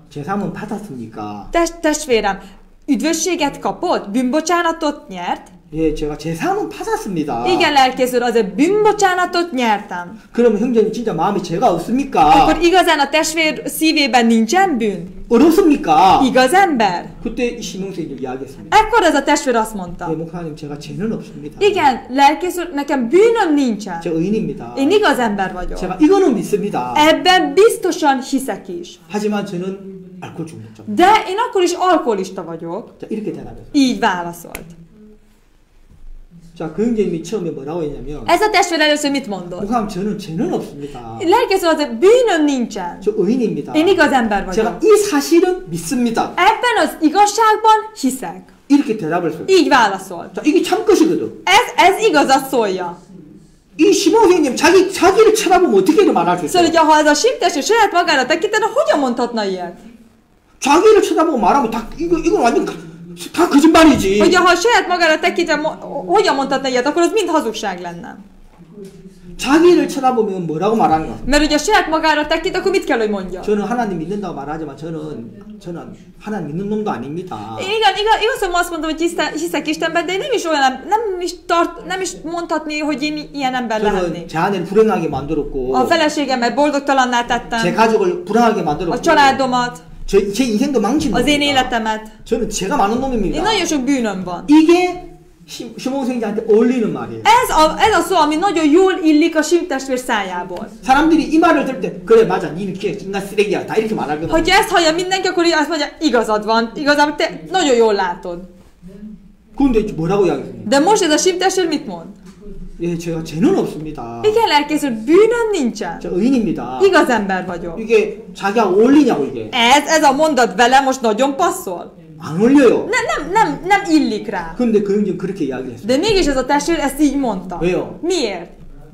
제사문 받았습니까? Testvérem, üdvösséget kapott? Bűnbocsánatot nyert? 예, 제가 제사문 받았습니다. Igen, lelkész úr, azért bűnbocsánatot nyertem. 그러면 형제님 진짜 마음에 죄가 없습니까? Akkor igazán a testvér szívében nincsen bűn? 어렵습니까? Igaz ember? 그때 이 신동생이 이야기했습니다. Ekkor ez a testvér azt mondta. 예, 목사님 제가 죄는 없습니다. Igen, lelkész úr, nekem bűnöm nincsen. 제가 의인입니다. Én igaz ember vagyok. 제가 이거는 믿습니다. Ebben biztosan hiszek is. 하지만 저는 알코올 중독자. De én akkor is alkoholista vagyok. 자, 이렇게 대답했어요. Így válaszolt. 자, 그 형제님이 처음에 뭐라고 했냐면 Ez a testvér először mit mondott? 목사님 저는 죄는 없습니다. Lelkész úr, azért bűnöm nincsen. 저 의인입니다. Én igaz ember vagyok. 제가 이 사실은 믿습니다. Ebben az igazságban hiszek. 이렇게 대답을 했어요. Így válaszolt. 자, 이게 참 것이거든. Ez igazat szólja. 이 시몬생님 자기를 쳐다보면 어떻게 말할 수 Szóval, 있어요? hogyha ha ez a simtestvér saját magára tekintene, hogyan mondhatna ilyet? 자기를 쳐다보고 말하면 다 이건 완전 다 거짓말이지. Hogyha ha saját magára tekintve, hogyan mondhatna ilyet, akkor az mind hazugság lenne. 자기를 쳐다보면 뭐라고 말하는 거야? Mert ugye saját magára tekint, akkor mit kell, hogy mondja? 저는 하나님 믿는다고 말하지만 저는 하나님 믿는 놈도 아닙니다. Igaz, hogy azt mondom, hogy hiszek Istenben, de én nem is mondhatni, hogy én ilyen ember lehetnék. 저는 제 아내를 불행하게 만들었고 A feleségemet boldogtalanná 제 tettem, 가족을 불행하게 만들었고 a családomat, 제 인생도 망친 az én 놈입니다. életemet. 저는 제가 많은 Én 놈입니다. nagyon sok bűnöm van. 이게 시몬생자한테 어울리는 말이에요. Ez a szó, ami nagyon jól illik a simtestvér szájából. 사람들이 이 말을 들을 때 그래 맞아 니 이렇게 인간 쓰레기야 다 이렇게 말하거든. Hogyha ezt hallja mindenki, akkor azt mondja, igazad van, igazából te nagyon jól látod. 근데 뭐라고 이야기해요? De most ez a simtestvér mit mond? 예, 제가 죄는 없습니다. Igen, lelkészül, bűnöm nincsen. 저 의인입니다. Igaz ember vagyok. 이게 자기하고 어울리냐고 이게. Ez a mondat vele most nagyon passzol. 안 어울려요. Nem illik rá. 근데 그 형제는 그렇게 이야기를 했어요. De mégis ez a testvér ezt így mondta. 왜요? Miért?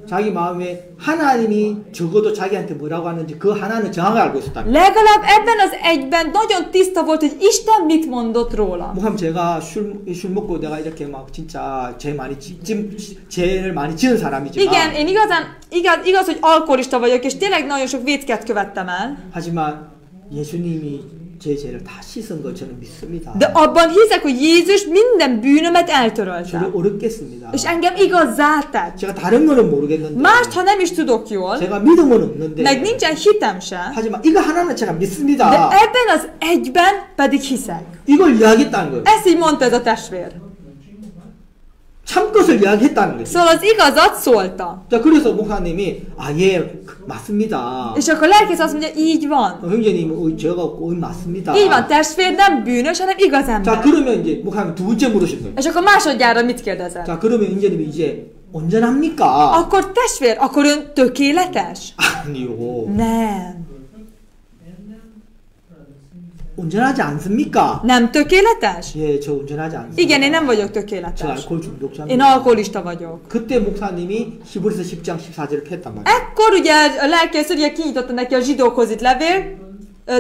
자기 마음에 하나님이 적어도 자기한테 뭐라고 하는지 그 하나는 정확하게 알고 있었다. Legalább ebben az egyben nagyon tiszta volt, hogy Isten mit mondott róla. 뭐 하면 제가 술 먹고 내가 이렇게 막 진짜 죄를 많이 지은 사람이지만 Igen, én igaz, hogy alkoholista vagyok, és tényleg nagyon sok vétket követtem el. 하지만 예수님이 제 죄를 다 씻은 걸 저는 믿습니다. De abban hiszek, hogy Jézus minden bűnömet eltörölte. 저를 어렵게 했습니다. És engem igazzá tett. 제가 다른 거는 모르겠는데 Mást, ha nem is tudok jól, 제가 믿음은 없는데 meg nincsen hitem se, 하지만 이거 하나는 제가 de 믿습니다. ebben az egyben pedig hiszek. 이걸 이야기했다는 거예요. Ezt így mondta ez a testvér. 참 것을 이야기했다는 거예요. Szóval az igazat szólta. 자, 그래서 목사님이 맞습니다. És akkor a lelkész azt mondja, így van. 형제님 제가 맞습니다. Így van, testvér nem bűnös, hanem igaz 자, ember. 그러면 이제 목사님 두 번째 물으신 거예요. És akkor másodjára mit kérdezel? 자, 그러면 형제님이 이제 온전합니까? Akkor testvér, akkor ön tökéletes? 아니요. Nem. 온전하지 않습니까? Nem tökéletes? 예, 저 온전하지 않습니다. Igen, én nem vagyok 저 tökéletes. 알코올 중독자입니다. Én alkoholista vagyok. 그때 목사님이 히브리서 10장 14절을 폈단 말이에요. Ekkor ugye a lelkész ugye kinyitotta neki a zsidókhoz itt levél,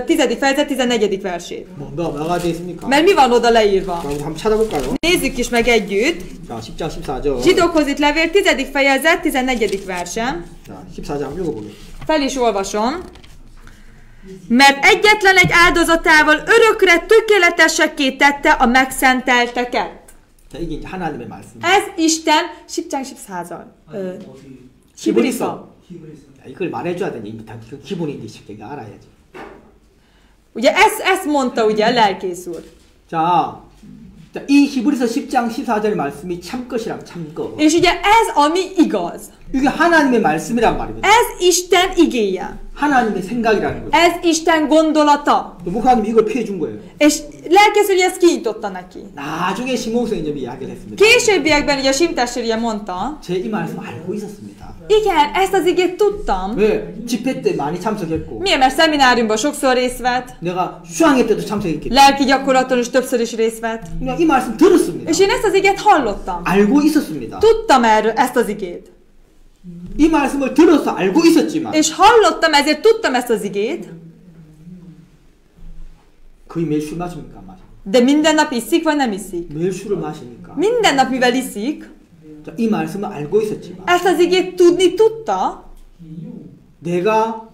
10. fejezet 14. versét. 뭐가 되어 있습니까? Mert mi van oda leírva? 자, 우리 한번 찾아볼까요? Nézzük is meg együtt. 자, 10장 14절. Zsidókhoz itt levél, 10. fejezet 14. versen. 자, 14절 한번 읽어보겠습니다. Fel is olvasom. Mert egyetlen egy áldozatával örökre tökéletesekké tette a megszentelteket. 자, 이게 이제 하나님의 말씀. Ez Isten, 10장 14절. 히브리서. 자, 이걸 말해줘야 되니 그 기본인데 쉽게 알아야지. Ugye ezt mondta ugye a lelkész úr. 자, 이 히브리서 10장 14절 말씀이 참 것이랑 참 것. És ugye ez ami igaz. 이게 하나님의 말씀이란 말입니다. Ez Isten igéje. 하나님의 생각이라는 거예요. Ez Isten gondolata. 목사님이 이걸 피해준 거예요. És lelkész ugye ezt kinyitotta neki. 나중에 시몬성이 좀 이야기를 했습니다. Későbbiekben ugye a simtestvér mondta, 제 이 말씀 알고 있었습니다. igen, ezt az igét tudtam. 왜? 집회 때 많이 참석했고 Miért? Mert szemináriumban sokszor részt vett, 내가 수양회 때도 참석했기 때문에 lelki gyakorlaton is többször is részt vett. 그냥 이 말씀 들었습니다. És én ezt az igét hallottam. 알고 있었습니다. Tudtam erről ezt az igét. 이 말씀을 들어서 알고 있었지만 És hallottam, ezért tudtam ezt az igét, 거의 매일 술 마십니까? 안 마십니까? de minden nap iszik, vagy nem iszik? 매일 술을 마시니까 Minden nap mivel iszik, 자, 이 말씀을 알고 있었지만 ezt az igét tudni tudta, 내가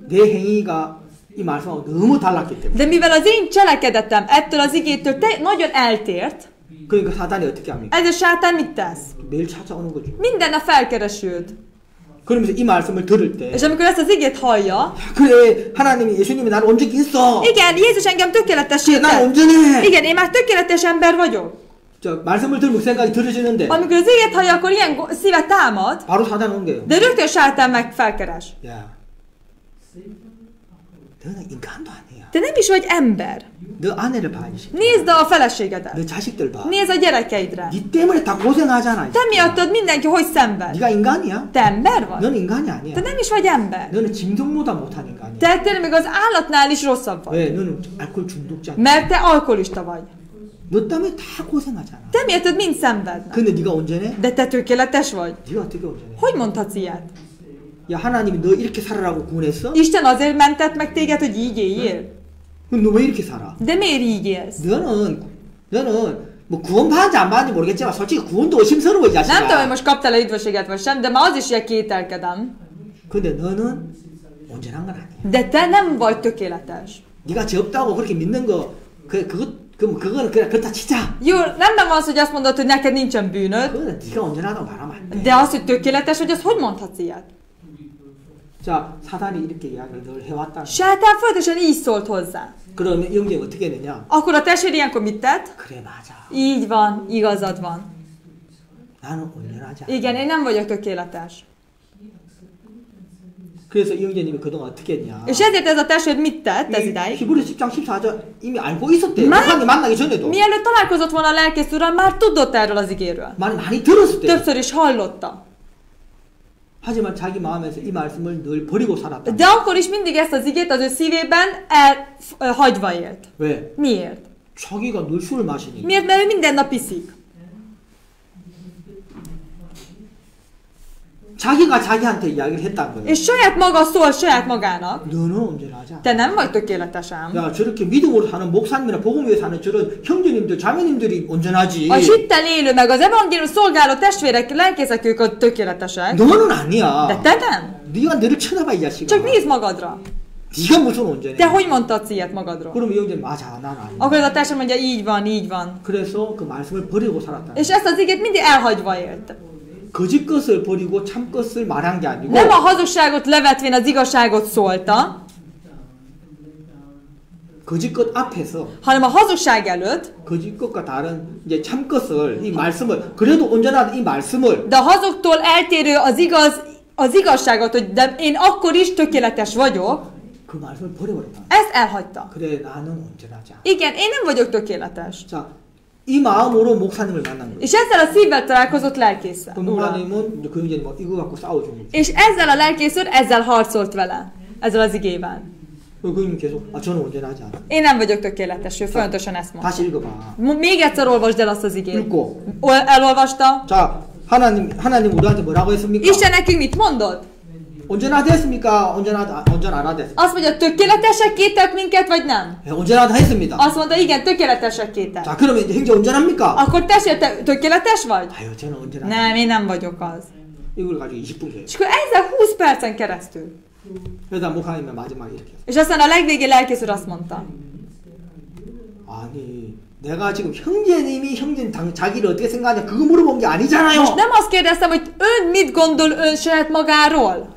내 행위가 이 말씀하고 너무 달랐기 때문에 de mivel az én cselekedetem ettől az igétől nagyon eltért, 그러니까 사단이 어떻게 합니까? ez a sátán mit tesz? 매일 찾아오는 거죠. Minden nap felkeresi őt. 그러면서 이 말씀을 들을 때 És amikor ezt az igét hallja, 그래 하나님이 예수님이 나를 온전히 했어. igen, Jézus engem tökéletessé 난 tett. 온전해. Igen, én már tökéletes ember vagyok. 저 말씀을 들으면 생각이 들어지는데 Amikor az igét hallja, akkor ilyen szíve támad, 바로 사단 온 거예요. de rögtön sátán meg felkeres. 야, 너는 인간도 아니야. Te nem is vagy ember. 너 아내를 봐, 이 새끼. Nézd a feleségedet. 너 자식들 봐. Nézd a gyerekeidre. 네 때문에 다 고생하잖아. Te miattad mindenki hogy szenved. 네가 인간이야? Te ember vagy? 넌 인간이 아니야. Te nem is vagy ember. 너는 짐승보다 못한 인간이야. Te tényleg még az állatnál is rosszabb vagy. 왜? 너는 알코올 중독자야. Mert te alkoholista vagy. 너 때문에 다 고생하잖아. Te miattad mind szenvednek. 근데 네가 온전해? De te tökéletes vagy. 네가 어떻게 온전해? Hogy mondhatsz ilyet? 야, 하나님이 너 이렇게 살아라고 구원했어? Isten azért mentett meg téged, hogy így éljél. 그럼 너 왜 이렇게 살아? De miért így élsz? 너는 뭐 구원 받는지 안 받는지 모르겠지만 솔직히 구원도 의심스러워 이 Nem tudom, hogy 자식아. most kaptál-e üdvösséget vagy sem, de már az is ilyen kételkedem. 근데 너는 온전한 건 아니야. De te nem vagy tökéletes. 네가 죄 없다고 그렇게 믿는 거 그거는 그냥 그렇다 치자. Jó, nem az, hogy azt mondod, hogy neked nincsen bűnöd, 그거는 네가 온전하다고 말하면 안 돼. de az, hogy tökéletes, hogy azt hogy mondhatsz ilyet? 자, 사단이 이렇게 이야기를 늘 해왔다. Sátán folyamatosan így szólt hozzá. 그러면 영재 어떻게 했느냐? Akkor a testvér ilyenkor mit tett? 그래 맞아. Így van, igazad van. 나는 온전하지 않아. Igen, én nem vagyok tökéletes. 그래서 영재님이 그동안 어떻게 했냐? És ezért ez a testvér mit tett ez idáig? 히브리 10장 14절 이미 알고 있었대요. 말- 목사님 만나기 전에도. Mielőtt találkozott volna a lelkész úrral, már tudott erről az igéről. 많이 들었을 때. Többször is hallotta. 하지만 자기 마음에서 이 말씀을 늘 버리고 살았다. De akkor is mindig ezt az igét az ő szívében hagyva élt. 왜? Miért? 자기가 늘 술을 마시니까. Miért? Mert ő minden nap iszik. 자기가 자기한테 이야기를 했다는 거예요. És saját maga szól saját magának. 너는 온전하지 않아. Te nem vagy tökéletes ám. 야, 저렇게 믿음으로 사는 목사님이나 복음 위에 사는 저런 형제님들, 자매님들이 온전하지. A hittel élő meg az evangélium szolgáló testvérek, lelkészek, ők a tökéletesek. 너는 아니야. De te nem. 네가 너를 쳐다봐 이 자식아. Csak nézd magadra. 네가 무슨 온전해? Te hogy mondtad ilyet magadról? 그러면 형제 맞아, 난 아니야. Akkor ez a testvér mondja, így van, így van. 그래서 그 말씀을 버리고 살았다. És ezt az igét mindig elhagyva élt. 거짓 것을 버리고 참 것을 말한 게 아니고 Nem a hazugságot levetvén az igazságot szólta, 거짓 것 앞에서 hanem a hazugság előtt, 거짓 것과 다른 이제 참 것을 이 말씀을 그래도 온전한 이 말씀을 de a hazugtól eltérő az igazságot, hogy de én akkor is tökéletes vagyok, 그 말씀을 버려버렸다. ezt elhagyta. 그래 나는 온전하지 않아. Igen, én nem vagyok tökéletes. 자, 이 마음으로 목사님을 만난 거예요. És ezzel a szívvel találkozott lelkészsel. 그 목사님은 이제 그 형제님 뭐 이거 갖고 싸워준 거지. És ezzel a lelkész úr ezzel harcolt vele. Ezzel az igével. 그 형님 계속 저는 온전하지 않아. Én nem vagyok tökéletes, ő folyamatosan ezt mondta. 다시 읽어봐. Még egyszer olvasd el azt az igét. 읽고. Elolvasta. 자, 하나님 우리한테 뭐라고 했습니까? Isten nekünk mit mondott? 온전하다 했습니까? 온전 안 하다 했습니까? Azt mondja, tökéletesek tett minket, vagy nem? 네, 온전하다 했습니다. Azt mondta, igen, tökéletesek tett. 자, 그러면 이제 형제 온전합니까? Akkor tessék, te tökéletes vagy? 아유, 저는 온전하다. Nem, én nem vagyok az. 이걸 가지고 20분 해요. És akkor ezzel 20 percen keresztül. 그러다 목사님은 마지막에 이렇게 했어요. És aztán a legvégén lelkész úr azt mondta. 아니, 내가 지금 형제님이 자기를 어떻게 생각하냐 그거 물어본 게 아니잖아요. Most nem azt kérdeztem, hogy ön mit gondol ön saját magáról.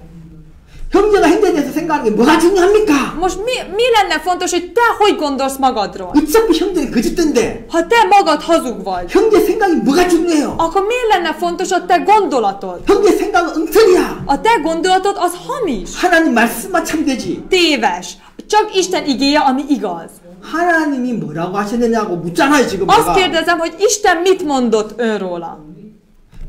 형제가 형제에 대해서 생각하는 게 뭐가 중요합니까? Most mi lenne fontos, hogy te hogy gondolsz magadról? 어차피 형제는 거짓된데 Ha te magad hazug vagy, 형제 생각이 뭐가 중요해요? akkor miért lenne fontos a te gondolatod? 형제 생각은 엉터리야. A te gondolatod az hamis, 하나님 말씀만 참되지. téves. Csak Isten igéje, ami igaz. 하나님이 뭐라고 하셨느냐고 묻잖아요 지금 Azt 내가. kérdezem, hogy Isten mit mondott önróla?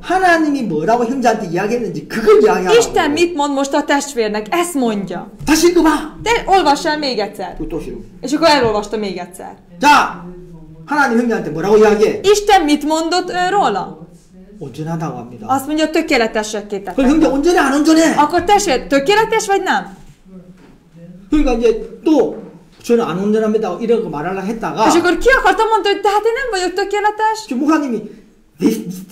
하나님이 뭐라고 형제한테 이야기했는지 그걸 이야기하라고. Isten mit mond most a testvérnek? Ezt mondja. 다시 읽어봐. Te olvass el még egyszer. 또 싫어. És akkor elolvasta még egyszer. 자, 하나님 형제한테 뭐라고 이야기해? Isten mit mondott önróla? 온전하다고 합니다. Azt mondja, tökéletesekké 그럼 형제 tettek. 온전해 안 온전해? Akkor testvér, tökéletes vagy nem? 그러니까 이제 또 저는 안 온전합니다 이런 거 말하려고 했다가 És akkor ki akarta mondani, hogy tehát én nem vagyok tökéletes? 지금 목사님이 내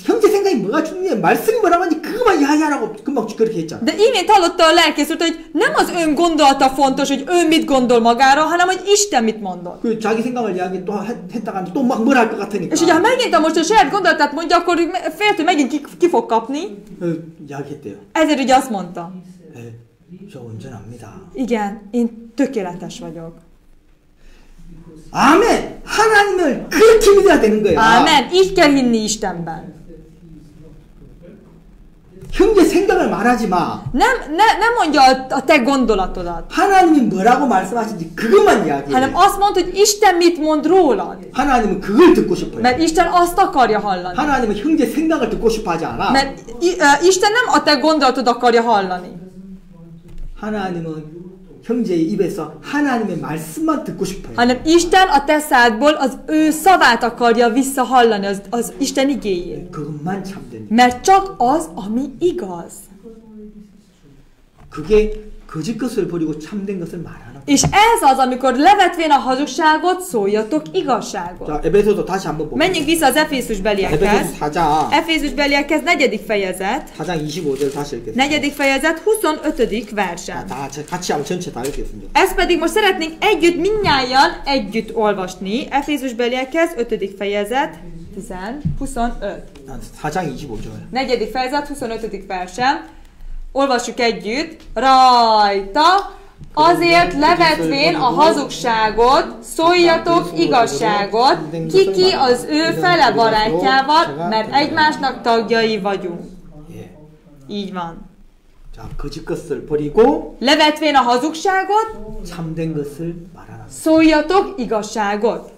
형제 생각이 뭐가 중요해? 말씀이 뭐라고 하는지 그것만 이야기하라고 금방 그렇게 했잖아. De imént hallotta a lelkész úr, hogy nem az ön gondolata fontos, hogy ő mit gondol magáról, hanem hogy Isten mit mondott. 그 자기 생각을 이야기 또 했다가 또 막 뭘 할 것 같으니까. És ugye, ha megint most a saját gondolatát mondja, akkor félt, hogy megint ki fog kapni. 이야기했대요. Ezért ugye azt mondta. 네, 저 온전합니다. Igen, én tökéletes vagyok. 아멘. 하나님을 그렇게 믿어야 되는 거야. Ámen. Így kell hinni Istenben. 형제 생각을 말하지 마. Nem mondja a te gondolatodat, 하나님이 뭐라고 말씀하신지 그것만 이야기해. hanem azt mond, hogy Isten mit mond rólad. 하나님은 그걸 듣고 싶어요. Mert Isten azt akarja hallani. 하나님은 형제 생각을 듣고 싶어 하지 않아. Mert Isten nem a te gondolatod akarja hallani, 하나님은 형제의 입에서 하나님의 말씀만 듣고 싶어요. hanem Isten a te szádból az ő szavát akarja visszahallani, az Isten igéjét. 그것만 참된. Mert csak az, ami igaz. 그게 거짓 것을 버리고 참된 것을 말하라. És ez az, amikor levetvén a hazugságot, szóljatok igazságot. 자, 에베소서 다시 한번 봅니다. Menjünk vissza az Efézusbeliekhez. 에베소서 4장 Efézusbeliekhez 4. fejezet. 4장 25절 다시 읽겠습니다. 4. fejezet 25. verset. 다 같이 한번 전체 다 읽겠습니다. Ezt pedig most szeretnénk együtt, mindnyájan együtt olvasni. Efézusbeliekhez 5. fejezet 25. 4장 25절. 4. fejezet 25. versen. Olvassuk együtt. Rajta azért levetvén a hazugságot, szóljatok igazságot, ki az ő fele barátjával, mert egymásnak tagjai vagyunk. 예. Így van. 자, 거짓 것을 버리고 Levetvén a hazugságot, 참된 것을 말하라. szóljatok igazságot.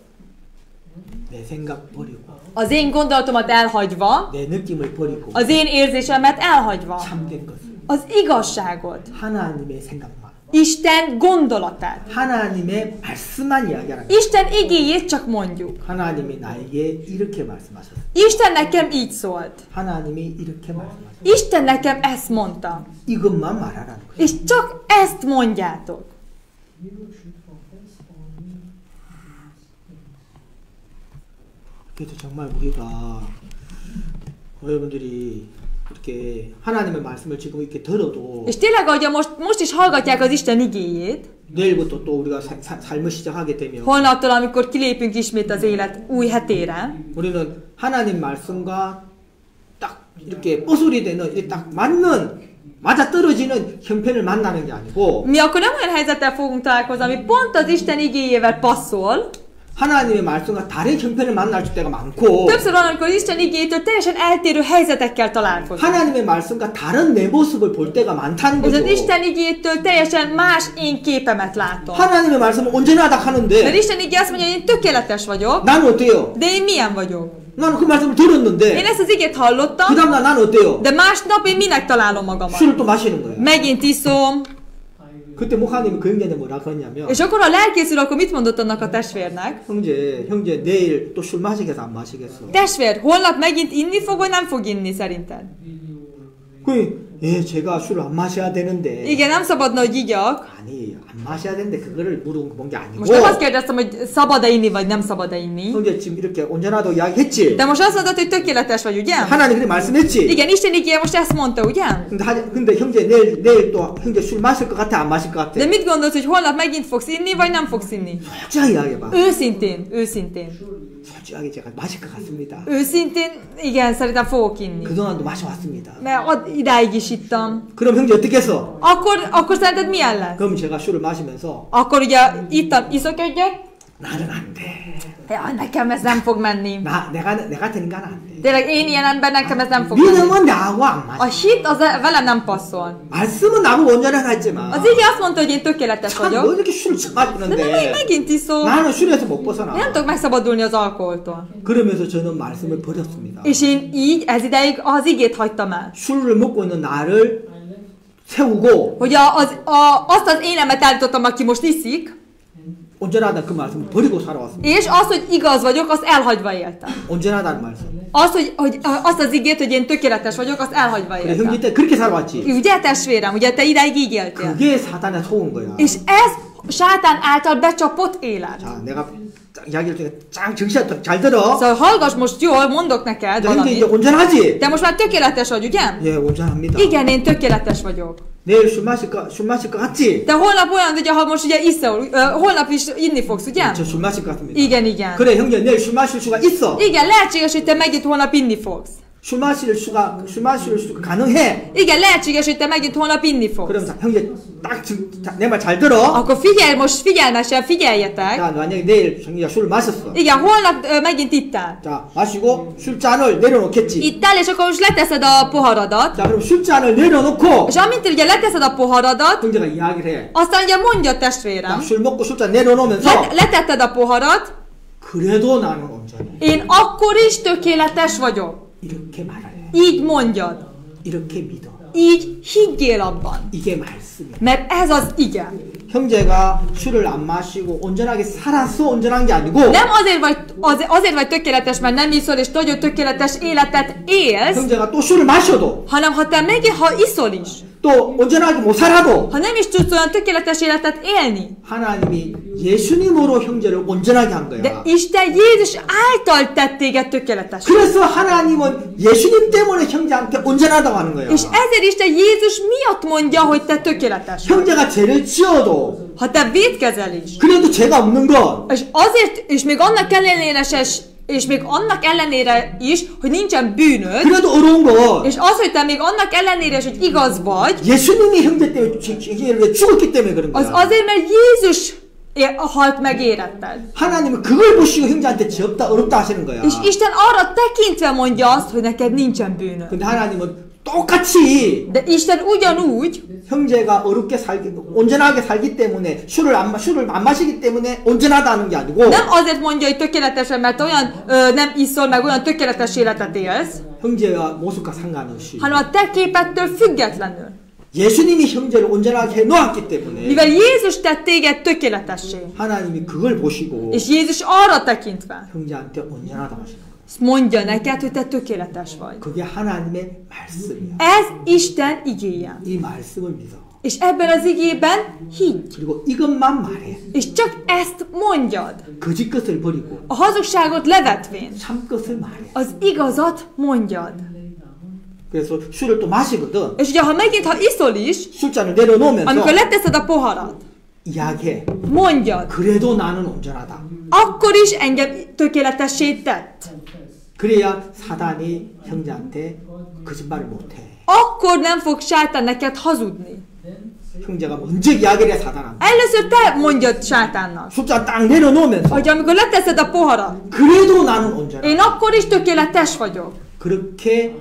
내 생각 버리고 Az én gondolatomat elhagyva, 내 느낌을 버리고 az én érzésemet elhagyva, 참된 것을 az igazságot, 하나님의 생각만 Isten gondolatát, 하나님의 말씀만 이야기하라. Isten igéjét csak mondjuk. 하나님이 나에게 이렇게 말씀하셨어요. Isten nekem így szólt. 하나님이 이렇게 말씀하셨어요. Isten nekem ezt mondta. 이것만 말하라는 거예요. És csak ezt mondjátok. 그래서 정말 우리가 여러분들이 이렇게 하나님의 말씀을 지금 이렇게 들어도 És tényleg, ahogy most is hallgatják az Isten igéjét, 내일부터 또 우리가 삶을 시작하게 되면 holnaptól, amikor kilépünk ismét az élet új hetére, 우리는 하나님 말씀과 딱 이렇게 뽀소리 되는 이렇게 딱 맞는 맞아 떨어지는 형편을 만나는 게 아니고 mi akkor nem olyan helyzettel fogunk találkozni, ami pont az Isten igéjével passzol. 하나님의 말씀과 다른 형편을 만날 때가 많고 Többször van, amikor Isten igéjétől teljesen eltérő helyzetekkel találkozunk. 하나님의 말씀과 다른 내 모습을 볼 때가 많다는 És 거죠. az Isten igéjétől teljesen más én képemet látom. 하나님의 말씀은 온전하다 Mert 하는데 Isten igé azt mondja, hogy én tökéletes vagyok, 나는 어때요? de én milyen vagyok? 나는 그 말씀을 Én 들었는데 ezt az igét hallottam, 그 다음날 나는 어때요? de másnap én minek találom magamat? 술을 또 마시는 거예요. Megint iszom. 그때 목사님이 그 형제한테 뭐라 그랬냐면 És akkor, ha lelkészül, akkor mit mondott annak a testvérnek? 형제 내일 또 술 마시겠어 안 마시겠어? Testvér, holnap megint inni fog, vagy nem fog inni szerinted? 예, 제가 술을 안 마셔야 되는데 Igen, nem szabadna, hogy igyak. 아니 안 마셔야 되는데 그거를 물어본 게 아니고 Most nem azt kérdeztem, hogy szabad-e inni, vagy nem szabad-e inni. 형제 지금 이렇게 온전하다고 이야기했지? De most azt mondod, hogy tökéletes vagy, ugye? 하나님 그렇게 말씀했지? Igen, Isten igéje most ezt mondta, ugye? 근데 형제 내일 또 형제 술 마실 것 같아 안 마실 것 같아? De mit gondolsz, hogy holnap megint fogsz inni, vagy nem fogsz inni? 솔직하게 이야기해봐. Őszintén. 솔직하게 제가 마실 것 같습니다. Őszintén, igen, szerintem fogok inni. 그동안도 마셔왔습니다. Mert idáig is ittam. 그럼 형제 어떻게 했어? Akkor szerinted milyen lesz? 그럼 제가 술을 마시면서 Akkor ugye iszok egyet, 나는 안 돼. ja, nekem ez nem fog menni. 내 같은 인간은 안 돼. Tényleg én ilyen ember, nekem ez nem fog menni. 믿음은 나하고 안 A 맞아. hit az velem nem passzol. 말씀은 나하고 온전하다 했지만 Az ige azt mondta, hogy én tökéletes 참 너 vagyok, 이렇게 술을 참 de nem, 마시는데 megint iszom. 나는 술에서 못 벗어나. Nem tudok megszabadulni az alkoholtól. 그러면서 저는 말씀을 버렸습니다. És én így ez ideig az igét hagytam el. 술을 먹고 있는 나를 세우고 Hogy azt az énemet állítottam, aki most iszik, 온전하다 그 말씀을 버리고 살아왔습니다. és azt, hogy igaz vagyok, azt elhagyva éltem. 온전하다는 말씀. Azt az igét, hogy én tökéletes vagyok, azt elhagyva 그래 형제 éltem. 때 그렇게 살아왔지. Ugye testvérem, ugye te idáig így éltél. 그게 사단의 속은 거야. És ez sátán által becsapott élet. 자, 내가 이야기를 중에 짱 정신 잘 들어. Szóval hallgass most jól, mondok neked 자, 형제 이제 valamit. 온전하지? Te most már tökéletes vagy, ugye? 예, 온전합니다. Igen, én tökéletes vagyok. 내일 술 마실 것 같지? Te holnap olyan, ugye, ha most ugye iszol, holnap is inni fogsz, ugye? 저 술 마실 것 같습니다. Igen. 그래 형제 내일 술 마실 수가 있어. Igen, lehetséges, hogy te megint holnap inni fogsz. 술 마실 수가 가능해. Igen, lehetséges, hogy te megint holnap inni fogsz. 그럼 자, 형제 딱 내 말 잘 들어. Akkor figyelj, most figyelmesen, figyeljetek. 자, 만약에 내일 형제가 술을 마셨어. Igen, holnap megint ittál. 자, 마시고 술잔을 내려놓겠지. Ittál, és akkor most leteszed a poharadat. 자, 그럼 술잔을 내려놓고 És amint ugye leteszed a poharadat, 형제가 이야기를 해. aztán ugye mondja 자, testvérem, 술 먹고 술잔 내려놓으면서 letetted a poharat, 그래도 나는 온전해. én akkor is tökéletes vagyok. 이렇게 말해. Így mondjad. 이렇게 믿어. Így higgyél abban. 이게 말씀이야. Mert ez az ige. 형제가 술을 안 마시고 온전하게 살아서 온전한 게 아니고 Nem azért vagy tökéletes, mert nem iszol, és nagyon tökéletes életet élsz, 형제가 또 술을 마셔도 hanem ha te ha iszol is, 또 온전하게 못 살아도 ha nem is tudsz olyan tökéletes életet élni, 하나님이 예수님으로 형제를 온전하게 한 de 거야. Isten Jézus által tett téged tökéletes. 그래서 하나님은 예수님 때문에 형제한테 온전하다고 하는 거야. És ezért Isten Jézus miatt mondja, hogy te tökéletes vagy. 형제가 죄를 지어도 Ha te vétkezel is, 그래도 죄가 없는 것, és azért, és még annak ellenére is, hogy nincsen bűnöd, 그래도 어려운 것, és az, hogy te még annak ellenére is, hogy igaz vagy, 예수님이 형제 때문에 죽었기 때문에 그런 az 거야. azért, mert Jézus halt meg éretted. 하나님은 그걸 보시고 형제한테 죄 없다, 어렵다 하시는 거야. És Isten arra tekintve mondja azt, hogy neked nincsen bűnöd. 근데 하나님은 똑같이 De Isten ugyanúgy, 형제가 어렵게 살기, 온전하게 살기 때문에 술을 안 마시기 때문에 온전하다는 게 아니고 nem azért mondja, hogy tökéletesen, mert olyan nem iszol, meg olyan tökéletes életet élsz, 형제와 모습과 상관없이 hanem a te képettől függetlenül. 예수님이 형제를 온전하게 해놓았기 때문에 Mivel Jézus tett téged tökéletessé, 하나님이 그걸 보시고 és Jézus arra tekintve 형제한테 온전하다고 하시는 거예요. mondja neked, hogy te tökéletes vagy. 그게 하나님의 말씀이야. Ez Isten igéje. 이 말씀을 믿어. És ebben az igében higgy. 그리고 이것만 말해. És csak ezt mondjad. 거짓 것을 버리고 A hazugságot levetvén. 참 것을 말해. Az igazat mondjad. 그래서 술을 또 마시거든. És ugye, ha iszol is, 술잔을 내려놓으면서 amikor leteszed a poharat, 이야기해. mondjad. 그래도 나는 온전하다. Akkor is engem tökéletessé tett. 그래야 사단이 형제한테 거짓말을 못해. Akkor nem fog sátán neked hazudni. 형제가 먼저 이야기를 해 사단한테. Először te mondjad sátánnak, 술잔 딱 내려놓으면서 hogy amikor leteszed a poharat, 그래도 나는 온전하다. én akkor is tökéletes vagyok. 그렇게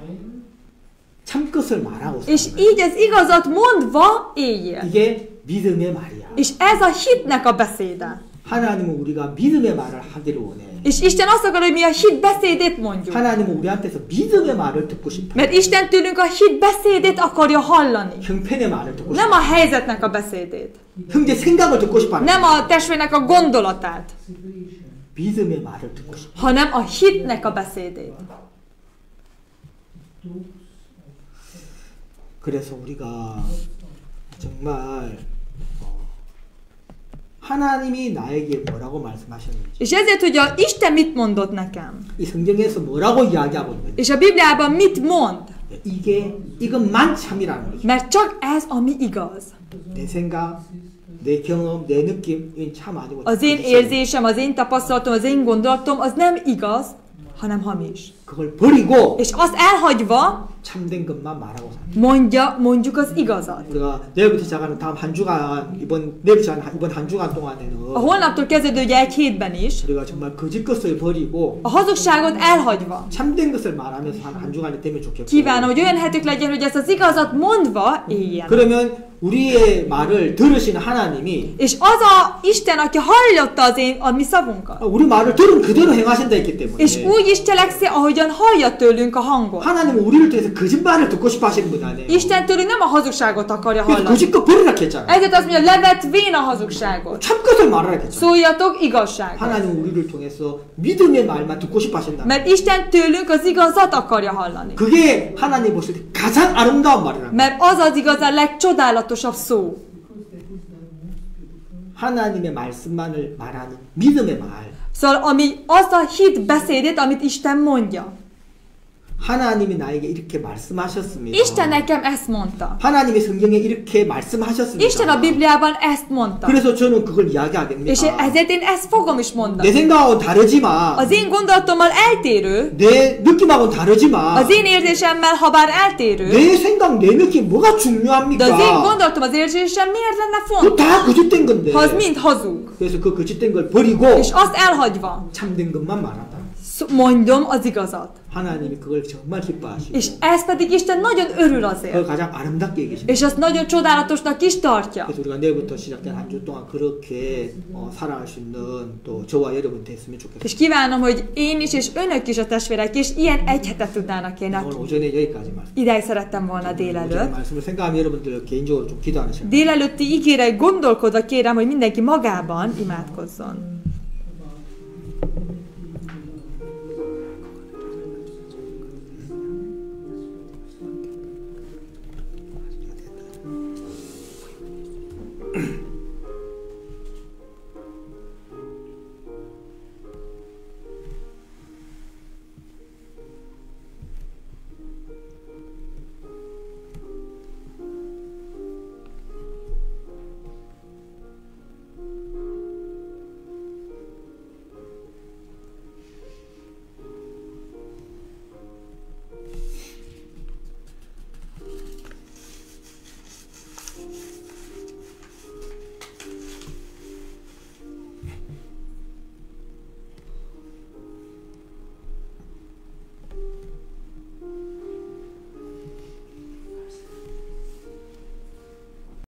참 것을 말하고 És 사는 így az igazat mondva éljél. 이게 믿음의 말이야. És ez a hitnek a beszéde. 하나님은 우리가 믿음의 말을 하기를 원해. És Isten azt akar, hogy mi a hit beszédét mondjuk. 하나님은 우리한테서 믿음의 말을 듣고 싶어. Mert Isten tőlünk a hit beszédét akarja hallani. 형편의 말을 듣고 Nem 싶어. a helyzetnek a beszédét. 형제 생각을 듣고 싶어. Nem a testvérnek a gondolatát. 믿음의 말을 듣고 싶어. Hanem a hitnek a beszédét. 그래서 우리가 정말 하나님이 나에게 뭐라고 말씀하셨는지 És ezért, hogy Isten mit mondott nekem, 이 성경에서 뭐라고 이야기하고 있는지 és a Bibliában mit mond, 이것만 참이라는 거죠. mert csak ez, ami igaz. 내 생각, 내 경험, 내 느낌 이건 참 아니고 Az én érzésem, az én tapasztalatom, az én gondolatom, az nem igaz, hanem hamis. 그걸 버리고 És azt elhagyva 참된 것만 말하고 사는 mondjuk az igazat. 우리가 내일부터 시작하는 다음 한 주간 내일부터 이번 한 주간 동안에는 A holnaptól kezdődő ugye egy hétben is, 우리가 정말 거짓 것을 버리고 a hazugságot elhagyva. 참된 것을 말하면서 한 주간이 되면 좋겠고 Kívánom, hogy olyan hetük legyen, hogy ezt az igazat mondva éljen. 그러면 우리의 말을 들으시는 하나님이 És az a Isten, aki hallotta a mi szavunkat, 우리 말을 들은 그대로 행하신다 했기 때문에 és úgy is cselekszi, ahogyan hallja tőlünk a hangot. 하나님은 우리를 통해서 거짓말을 듣고 싶어 하시는 분 아니에요. Isten tőlünk nem a hazugságot akarja 그래서 hallani. 거짓것 버리라 했잖아요. Ezért azt mondja, levetvén a hazugságot. 참것을 말하라 했잖아요. Szóljatok igazságot. 하나님은 우리를 통해서 믿음의 말만 듣고 싶어 하신다. Mert Isten tőlünk az igazat akarja hallani. 그게 하나님 보실 때 가장 아름다운 말이라는 거예요. Mert az az igazán legcsodálatosabb szó. 하나님의 말씀만을 말하는 믿음의 말. Szóval az a hit beszédét, amit Isten mondja. 하나님이 나에게 이렇게 말씀하셨습니다. Isten nekem ezt mondta. 하나님이 성경에 이렇게 말씀하셨습니다. Isten a Bibliában ezt mondta. 그래서 저는 그걸 이야기하겠습니다. És ezért én ezt fogom is 내 mondani. 생각하고는 다르지만 Az én gondolatommal eltérő, 내 느낌하고는 다르지만 az én érzésemmel, ha bár eltérő, 내 생각, 내 느낌 뭐가 de az én 중요합니까? gondolatom, az érzésem miért lenne 그거 fontos? 다 거짓된 건데. Ha az mind hazug. 그래서 그 거짓된 걸 버리고 És azt elhagyva 참된 것만 말한다. mondom az igazat. 하나님이 그걸 정말 기뻐하시고 És ez pedig Isten nagyon örül 그걸 azért. 가장 아름답게 얘기십니다. És azt nagyon csodálatosnak is tartja. 그래서 우리가 내일부터 시작된 한 주 동안 그렇게 살아갈 수 있는 또 저와 여러분 됐으면 좋겠습니다. És kívánom, hogy én is, és önök is, a testvérek is ilyen egy hetet tudnának élni. 오늘 오전에 여기까지 말씀. Ideig szerettem volna 오전에 délelőtt. 말씀을 생각하면 여러분들 개인적으로 좀 기도하는 시간. Délelőtti ígére gondolkodva kérem, hogy mindenki magában imádkozzon.